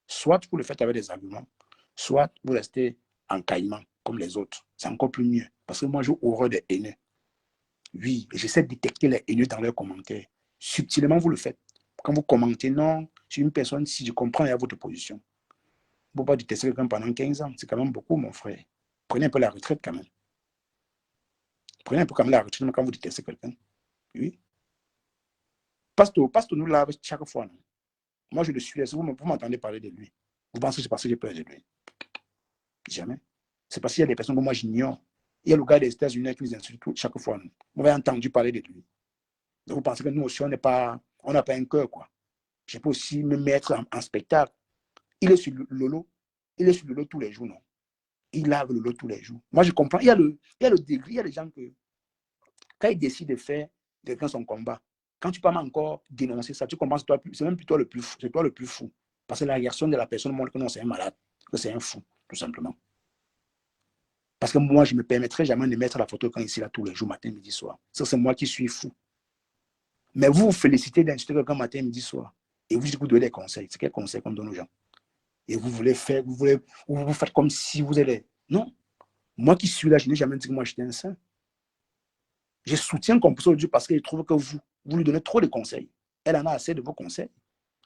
Soit vous le faites avec des arguments, soit vous restez en caïman, comme les autres. C'est encore plus mieux. Parce que moi, j'ai horreur des haineux. Oui, j'essaie de détecter les haineux dans leurs commentaires. Subtilement, vous le faites. Quand vous commentez, non, sur une personne, si je comprends, il y a votre position. Vous ne pouvez pas détester quelqu'un pendant 15 ans. C'est quand même beaucoup, mon frère. Prenez un peu la retraite quand même. Prenez un peu quand même la retraite quand vous détestez quelqu'un. Oui. Pasteur nous lave chaque fois. Non? Moi, je le suis. Vous m'entendez parler de lui. Vous pensez que c'est parce que j'ai peur de lui? Jamais. C'est parce qu'il y a des personnes que moi j'ignore. Il y a le gars des États-Unis qui nous insulte chaque fois. Non? Vous avez entendu parler de lui. Donc, vous pensez que nous aussi, on n'a pas un cœur, quoi. Je peux aussi me mettre en spectacle. Il est sur Lolo. Il est sur Lolo tous les jours, non? Il lave Lolo tous les jours. Moi, je comprends. Il y a le degré. Il y a des gens que, quand ils décident de faire quelqu'un son combat, quand tu peux encore dénoncer ça, tu comprends, c'est même plutôt le plus fou. C'est toi le plus fou. Parce que la réaction de la personne montre que non, c'est un malade, que c'est un fou, tout simplement. Parce que moi, je ne me permettrai jamais de mettre la photo quand ici, là, tous les jours, matin, midi, soir. Ça, c'est moi qui suis fou. Mais vous vous félicitez d'insulter quelqu'un matin, midi, soir. Et vous dites que vous donnez des conseils. C'est quel conseil qu'on donne aux gens? et vous voulez faire, vous faites comme si vous allez. Non. Moi qui suis là, je n'ai jamais dit que moi j'étais un saint. Je soutiens Composo Dieu parce qu'il trouve que vous lui donnez trop de conseils. Elle en a assez de vos conseils.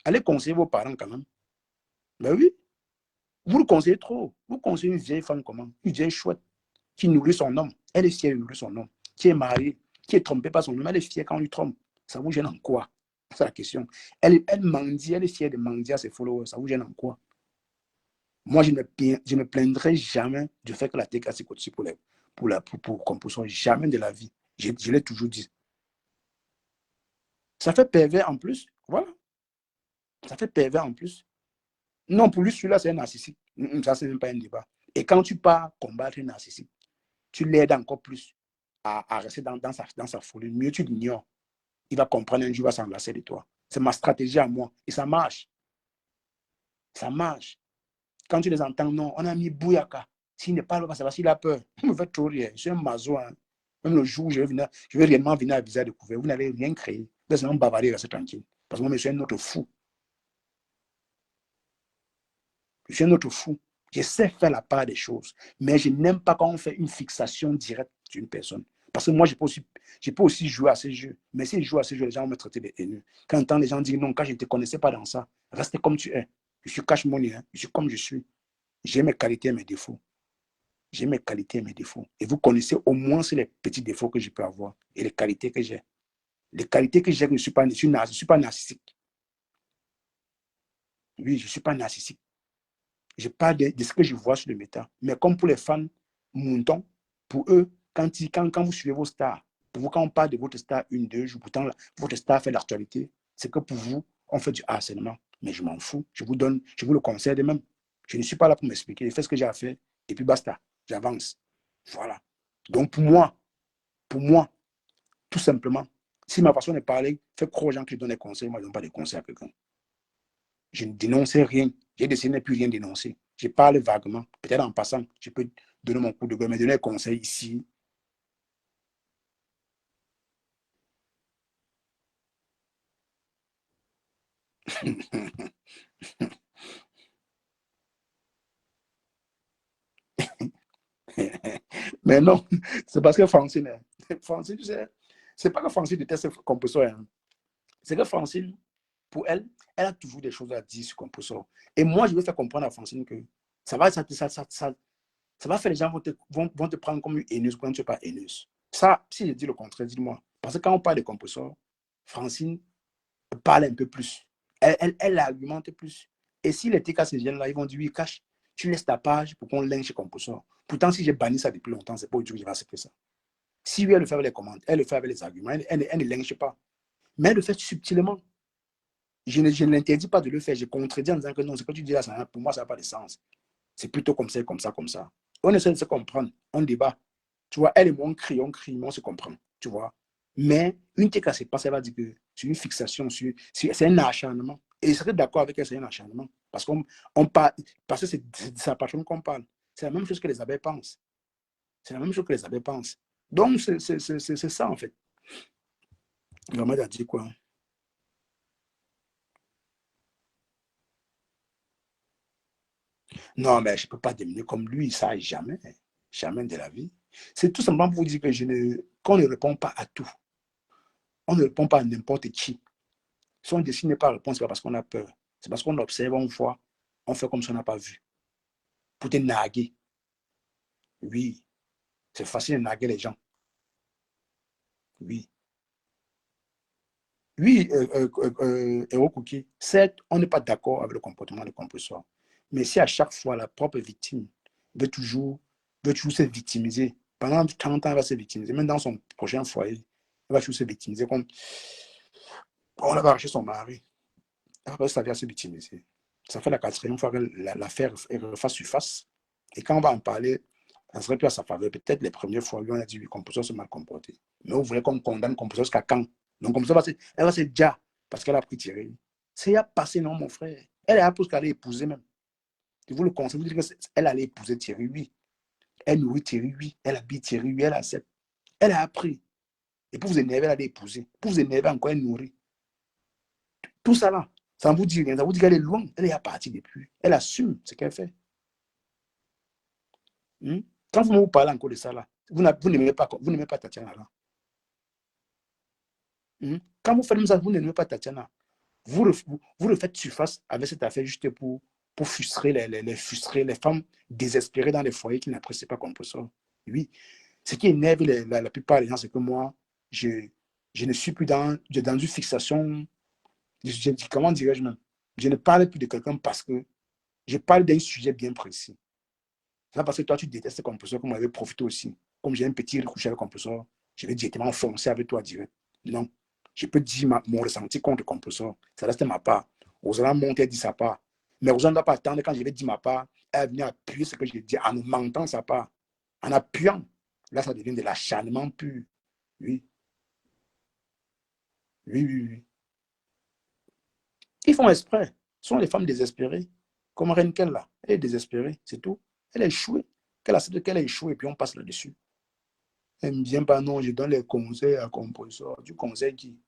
Allez conseiller vos parents quand même. Ben oui, vous le conseillez trop. Vous conseillez une vieille femme comment? Une vieille chouette qui nourrit son homme. Elle est fière de nourrir son homme. Qui est mariée, qui est trompée par son homme. Elle est fière quand on lui trompe. Ça vous gêne en quoi? C'est la question. Elle mendie, elle est fière de mendier à ses followers. Ça vous gêne en quoi? Moi, je ne plaindrai jamais du fait que la TK s'est cotisée pour Composo. Jamais de la vie. Je l'ai toujours dit. Ça fait pervers en plus. Voilà. Ça fait pervers en plus. Non, pour lui, celui-là, c'est un narcissique. Ça, c'est même pas un débat. Et quand tu pars combattre un narcissique, tu l'aides encore plus à rester dans sa folie. Mieux tu l'ignores. Il va comprendre un jour, il va s'enlacer de toi. C'est ma stratégie à moi. Et ça marche. Ça marche. Quand tu les entends, non, on a mis Bouyaka. S'il ne parle pas, c'est parce qu'il a peur. Il me fait trop rire. Je suis un mazo. Hein. Même le jour où je vais réellement venir à visage découvert, vous n'allez rien créer. Vous allez bavarder, rester tranquille. Parce que moi, je suis un autre fou. Je suis un autre fou. Je sais faire la part des choses. Mais je n'aime pas quand on fait une fixation directe sur une personne. Parce que moi, je peux aussi jouer à ces jeux. Mais si je joue à ces jeux, les gens vont me traiter de haineux. Quand les gens disent non, quand je ne te connaissais pas dans ça, reste comme tu es. Je suis cash money. Hein. Je suis comme je suis. J'ai mes qualités et mes défauts. J'ai mes qualités et mes défauts. Et vous connaissez au moins les petits défauts que je peux avoir et les qualités que j'ai. Les qualités que j'ai, je ne suis pas narcissique. Oui, je ne suis pas narcissique. Je parle de ce que je vois sur le méta. Mais comme pour les fans moutons, pour eux, quand vous suivez vos stars, pour vous, quand on parle de votre star une, deux jours, pourtant votre star fait l'actualité, c'est que pour vous, on fait du harcèlement. Mais je m'en fous. Je vous le conseille de même. Je ne suis pas là pour m'expliquer. Je fais ce que j'ai à faire et puis basta. J'avance. Voilà. Donc pour moi, tout simplement, si ma façon de parler fait croire aux gens que je donne des conseils, moi je ne donne pas des conseils à quelqu'un. Je ne dénonçais rien. J'ai décidé de ne plus rien dénoncer. Je parle vaguement. Peut-être en passant, je peux donner mon coup de gueule, mais donner des conseils ici. Mais non, c'est parce que Francine, tu sais, c'est pas que Francine déteste Composo. Hein. C'est que Francine, pour elle, elle a toujours des choses à dire sur Composo. Et moi, je veux faire comprendre à Francine que ça va faire les gens vont te prendre comme une haineuse quand tu n'es pas haineuse. Ça, si je dis le contraire, dis-moi. Parce que quand on parle de Composo, Francine parle un peu plus. Elle argumente plus. Et si les TK se viennent là, ils vont dire oui, cache, tu laisses ta page pour qu'on lynche Composo. Pourtant, si j'ai banni ça depuis longtemps, c'est pas aujourd'hui que je vais accepter ça. Si oui, elle le fait avec les commentaires, elle le fait avec les arguments, elle ne lynche pas. Mais elle le fait subtilement. Je ne l'interdis pas de le faire. Je contredis en disant que non, ce que tu dis là, pour moi, ça n'a pas de sens. C'est plutôt comme ça, comme ça, comme ça. On essaie de se comprendre. On débat. Tu vois, elle et moi, on crie, mais on se comprend. Tu vois. Mais une TK, c'est pas ça, elle va dire que c'est une fixation, c'est un acharnement. Et je serais d'accord avec elle, c'est un acharnement. Parce que c'est de sa patronne qu'on parle. C'est la même chose que les abeilles pensent. C'est la même chose que les abeilles pensent. Donc, c'est ça, en fait. Vraiment, il a dit quoi? Non, mais je ne peux pas devenir comme lui, ça, jamais. Jamais de la vie. C'est tout simplement pour vous dire que qu'on ne répond pas à tout. On ne répond pas à n'importe qui. Si on décide de ne pas répondre, ce n'est pas parce qu'on a peur. C'est parce qu'on observe, on voit, on fait comme si on n'a pas vu. Pour te narguer. Oui, c'est facile de narguer les gens. Oui. Oui, Cookie, certes, on n'est pas d'accord avec le comportement de Composo. Mais si à chaque fois, la propre victime veut toujours se victimiser, pendant 30 ans, elle va se victimiser, même dans son prochain foyer, elle va toujours se victimiser. Comme on va arracher son mari, elle va se victimiser. Ça fait la 4e fois que l'affaire refasse surface. Et quand on va en parler, ça serait plus à sa faveur. Peut-être les premières fois, on a dit oui, Composo s'est mal comporté. Mais vous voulez qu'on condamne Composo jusqu'à quand? Donc, comme ça, elle va se dire parce qu'elle a pris Thierry. C'est à passer, non, mon frère. Elle est à pour qu'elle allait épouser même. Je vous le conseille, vous dites qu'elle allait épouser Thierry, oui. Elle nourrit Thierry, oui. Elle habille Thierry, oui. Elle accepte. Elle a appris. Et pour vous énerver, elle allait épouser. Pour vous énerver, encore, elle nourrit. Tout ça là. Ça ne vous dit rien, ça vous dit qu'elle est loin, elle est à partir depuis. Elle assume ce qu'elle fait. Quand vous me parlez encore de ça, là, vous n'aimez pas Tatiana. Là. Quand vous faites ça, vous n'aimez pas Tatiana. Vous refaites surface avec cette affaire juste pour frustrer les femmes désespérées dans les foyers qui n'apprécient pas comme ça. Oui. Ce qui énerve la plupart des gens, c'est que moi, je ne suis plus dans une fixation. Comment dirais-je même? Je ne parle plus de quelqu'un parce que je parle d'un sujet bien précis. C'est parce que toi, tu détestes le compresseur, comme on avait profité aussi. Comme j'ai un petit couché avec le compresseur, je vais directement foncer avec toi direct. Non. Je peux dire mon ressenti contre le compresseur. Ça reste ma part. Rosana monte, elle dit sa part. Mais Rosana ne doit pas attendre quand je vais dire ma part, elle va venir appuyer ce que je dis en mentant sa part. En appuyant. Là, ça devient de l'acharnement pur. Oui. Oui, oui, oui. Ils font exprès. Ce sont les femmes désespérées. Comme Renkel, là. Elle est désespérée, c'est tout. Elle a échoué. Qu'elle accepte qu'elle a échoué et puis on passe là-dessus. Elle ne vient pas, non, je donne les conseils à composeur. Du conseil qui,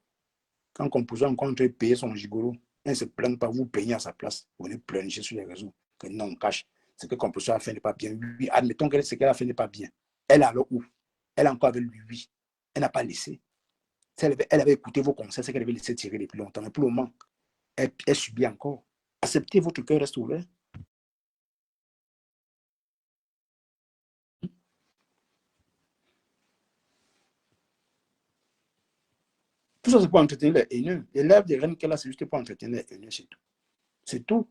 quand composeur rencontre payer son gigolo, elle ne se plaint pas, vous payez à sa place. Vous venez pleurnicher sur les réseaux. Que non, cache. Ce que composeur a fait n'est pas bien. Oui, admettons que ce qu'elle a fait n'est pas bien. Elle a alors où? Elle a encore avec lui, oui. Elle n'a pas laissé. Si elle avait écouté vos conseils, c'est qu'elle avait laissé tirer depuis longtemps. Mais pour le moment, elle subit encore. Acceptez, votre cœur reste ouvert. Tout ça, c'est pour entretenir les haineux. Les lèvres des reines qu'elle a, c'est juste pour entretenir les haineux, c'est tout. C'est tout.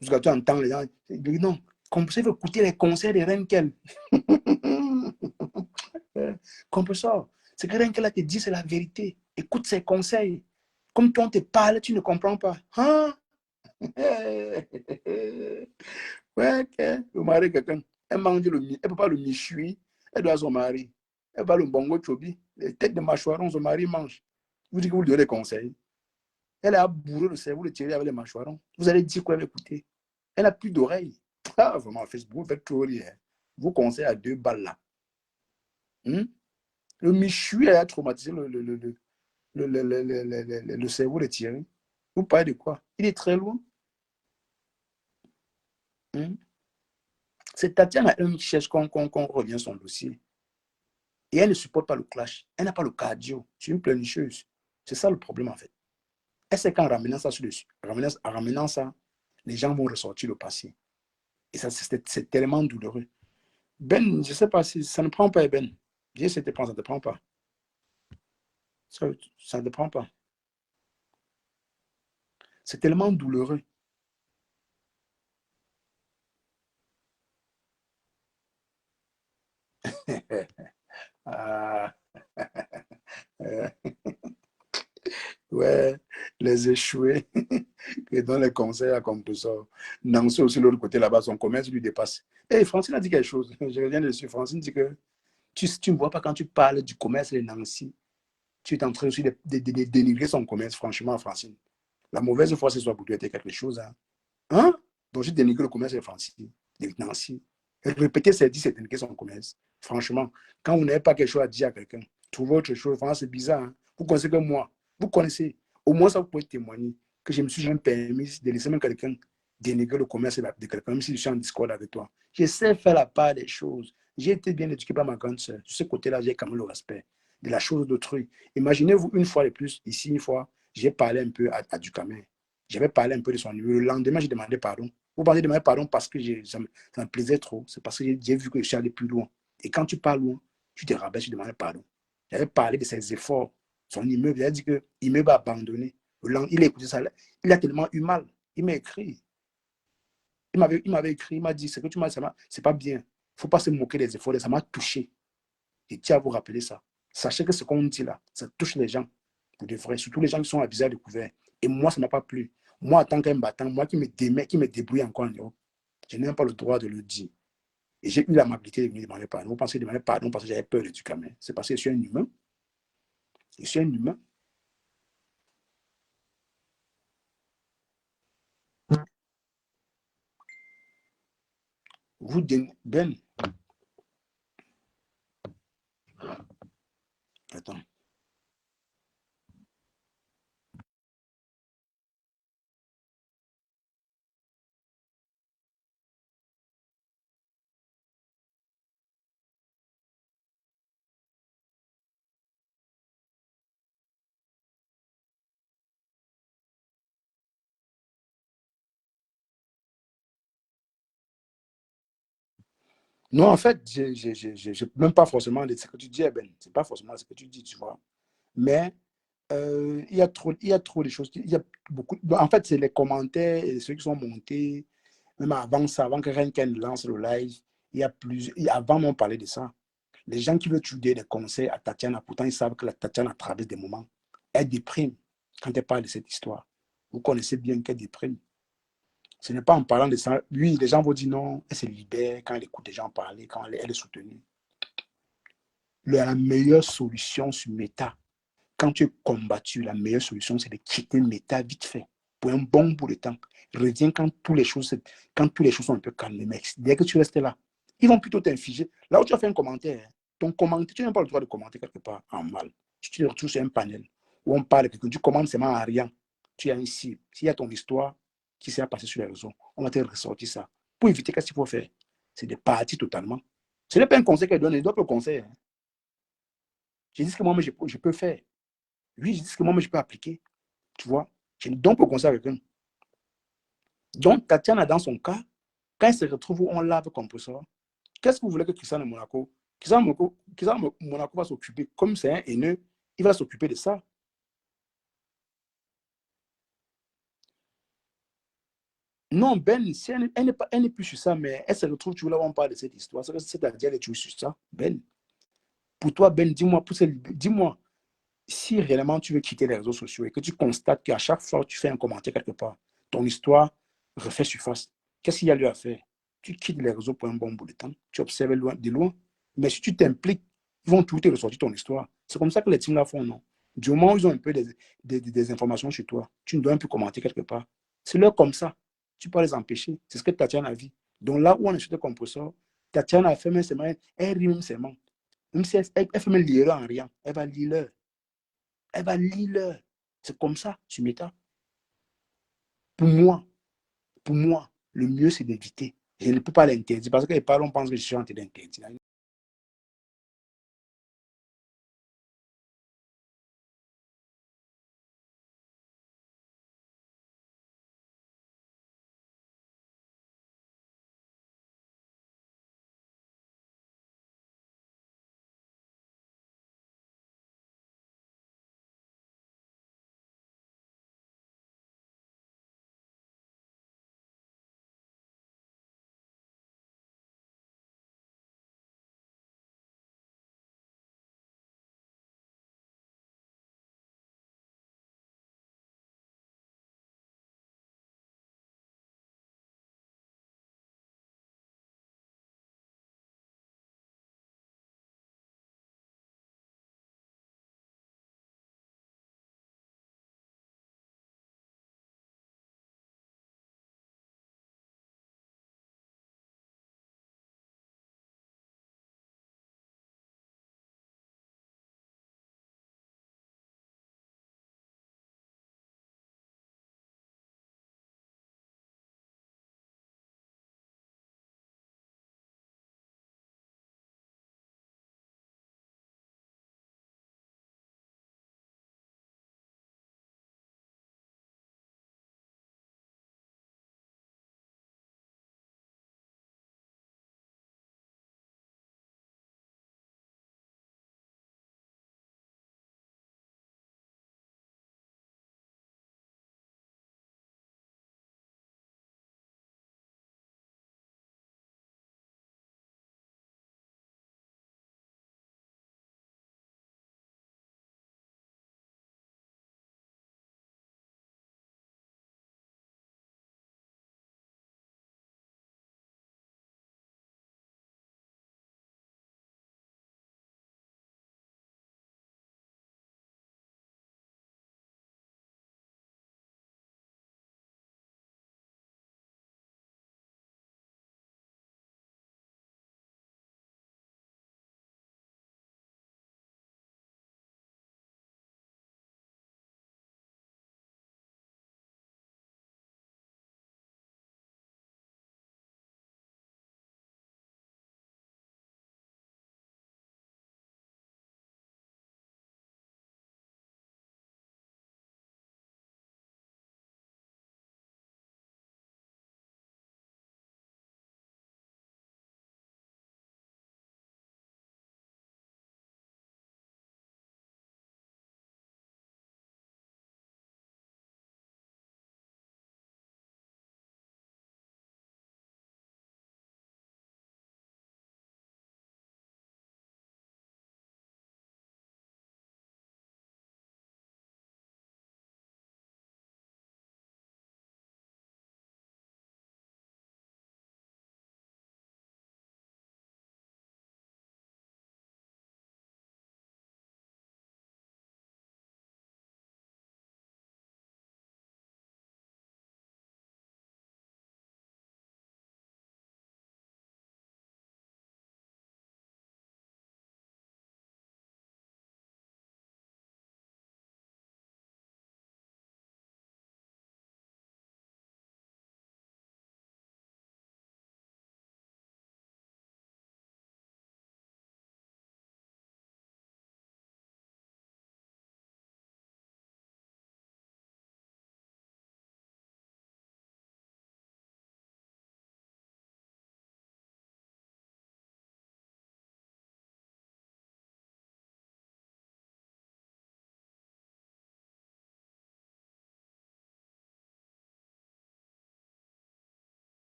Jusqu'à tu entends les gens dire non, Composé veut écouter les conseils des reines qu'elle. Composé, ce que reine qu'elle a te dit, c'est la vérité. Écoute ses conseils. Comme toi, on te parle, tu ne comprends pas. Hein? Ouais, le mari quelqu'un. Elle mange elle ne peut pas le michui. Elle doit son mari. Elle va le bongo chobi. Les têtes de mâchoirons, son mari mange. Vous dites que vous lui donnez des conseils. Elle a bourré le cerveau, le tirer avec les mâchoirons. Vous allez dire quoi, elle va écouter. Elle n'a plus d'oreilles. Ah, vraiment, Facebook, vous faites trop rire. Vous conseillez à 2 balles là. Le michui a traumatisé le cerveau de Thierry. Vous parlez de quoi? Il est très loin. C'est Tatiana elle qui cherche qu'on revient son dossier. Et elle ne supporte pas le clash. Elle n'a pas le cardio. C'est une pleurnicheuse. C'est ça le problème en fait. Elle sait qu'en ramenant ça sur dessus, ramenant ça, les gens vont ressortir le passé. Et ça, c'est tellement douloureux. Ben, je ne sais pas si ça ne prend pas, Ben. J'ai essayé de prendre, ça ne te prend pas. Ça ne te prend pas. C'est tellement douloureux. Ah. Ouais, les échoués qui donnent les conseils à comme tout ça. Nancy aussi, l'autre côté là-bas, son commerce lui dépasse. Et Francine a dit quelque chose. Je reviens dessus. Francine dit que tu ne vois pas quand tu parles du commerce de Nancy, tu es en train aussi de dénigrer son commerce, franchement, Francine. La mauvaise foi, c'est soit pour toi, était quelque chose. Hein? Donc, je dénigre le commerce de Francine, de Nancy. Répéter c'est dit, c'est dénigrer son commerce. Franchement, quand vous n'avez pas quelque chose à dire à quelqu'un, trouvez autre chose. Franchement, c'est bizarre. Hein? Vous connaissez que moi. Vous connaissez. Au moins, ça vous pouvez témoigner que je me suis jamais permis de laisser même quelqu'un dénigrer le commerce de quelqu'un, même si je suis en discorde avec toi. Je sais faire la part des choses. J'ai été bien éduqué par ma grande sœur. Sur ce côté-là, j'ai quand même le respect de la chose d'autrui. Imaginez-vous une fois de plus, ici, une fois, j'ai parlé un peu à Ducamel. J'avais parlé un peu de son numéro. Le lendemain, j'ai demandé pardon. Vous pensez demander pardon parce que ça me plaisait trop. C'est parce que j'ai vu que je suis allé plus loin. Et quand tu parles loin, tu te rabaisses, tu demandes pardon. J'avais parlé de ses efforts. Son immeuble, il a dit que l'immeuble a abandonné. Il a écouté ça. Il a tellement eu mal. Il m'a écrit. Il m'avait écrit, il m'a dit, ce que tu m'as dit, c'est pas bien. Il ne faut pas se moquer des efforts. Ça m'a touché. Je tiens à vous rappeler ça. Sachez que ce qu'on dit là, ça touche les gens. Pour de vrai. Surtout les gens qui sont à visage découvert. Et moi, ça ne m'a pas plu. Moi, en tant qu'un battant, moi qui me débrouille encore en Europe, je n'ai même pas le droit de le dire. Et j'ai eu l'amabilité de venir demander pardon. Vous pensez demander pardon parce que j'avais peur du caméra. C'est parce que je suis un humain. Je suis un humain. Vous, Ben, attends. Non, en fait, même pas forcément de ce que tu dis, Ben. C'est pas forcément ce que tu dis, tu vois. Mais il y a trop de choses. Il y a beaucoup. En fait, c'est les commentaires et ceux qui sont montés. Même avant ça, avant que Renken lance le live, il y a plus. Avant, on parlait de ça. Les gens qui veulent tuer des conseils à Tatiana, pourtant, ils savent que la Tatiana traverse des moments. Elle déprime quand elle parle de cette histoire. Vous connaissez bien qu'elle déprime. Ce n'est pas en parlant de ça. Oui, les gens vont dire non, elle se libère quand elle écoute des gens parler, quand elle est soutenue. La meilleure solution sur Meta, quand tu es combattu, la meilleure solution, c'est de quitter Meta vite fait, pour un bon bout de temps. Reviens quand toutes les choses sont un peu calmes, mec. Dès que tu restes là, ils vont plutôt t'infiger. Là où tu as fait un commentaire, ton commentaire, tu n'as pas le droit de commenter quelque part en mal. Si tu te retrouves sur un panel où on parle de quelqu'un, tu commentes seulement à rien. Tu as une cible. S'il y a ton histoire qui s'est passée sur les réseaux, on va te ressortir ça. Pour éviter, qu'est-ce qu'il faut faire? C'est de partir totalement. Ce n'est pas un conseil qu'elle donne, elle doit le conseil. Hein. Je dis ce que moi, je peux faire. Oui, je dis ce que moi, je peux appliquer. Tu vois, je donne le conseil à quelqu'un. Donc, Tatiana, dans son cas, quand elle se retrouve où on lave comme ça, qu'est-ce que vous voulez que Christian Monaco va s'occuper? Comme c'est un haineux, il va s'occuper de ça. Non, Ben, si elle n'est plus sur ça, mais elle se retrouve toujours là où on parle de cette histoire. C'est-à-dire, elle est toujours sur ça. Ben, pour toi, Ben, dis-moi, si réellement tu veux quitter les réseaux sociaux et que tu constates qu'à chaque fois que tu fais un commentaire quelque part, ton histoire refait surface, qu'est-ce qu'il y a lieu à faire? Tu quittes les réseaux pour un bon bout de temps, tu observes de loin, mais si tu t'impliques, ils vont tout te ressortir ton histoire. C'est comme ça que les teams la font, non? Du moment où ils ont un peu des informations sur toi, tu ne dois un peu commenter quelque part. C'est leur comme ça. Tu peux les empêcher. C'est ce que Tatiana a vu. Donc là où on est sur le compresseur, Tatiana a fait même seulement, elle rit même seulement. Même si elle fait même lire en rien, elle va lire l'heure. Elle va lire. C'est comme ça, tu m'étais. Pour moi, le mieux, c'est d'éviter. Je ne peux pas l'interdire parce que les parents pensent que je suis en train d'interdire.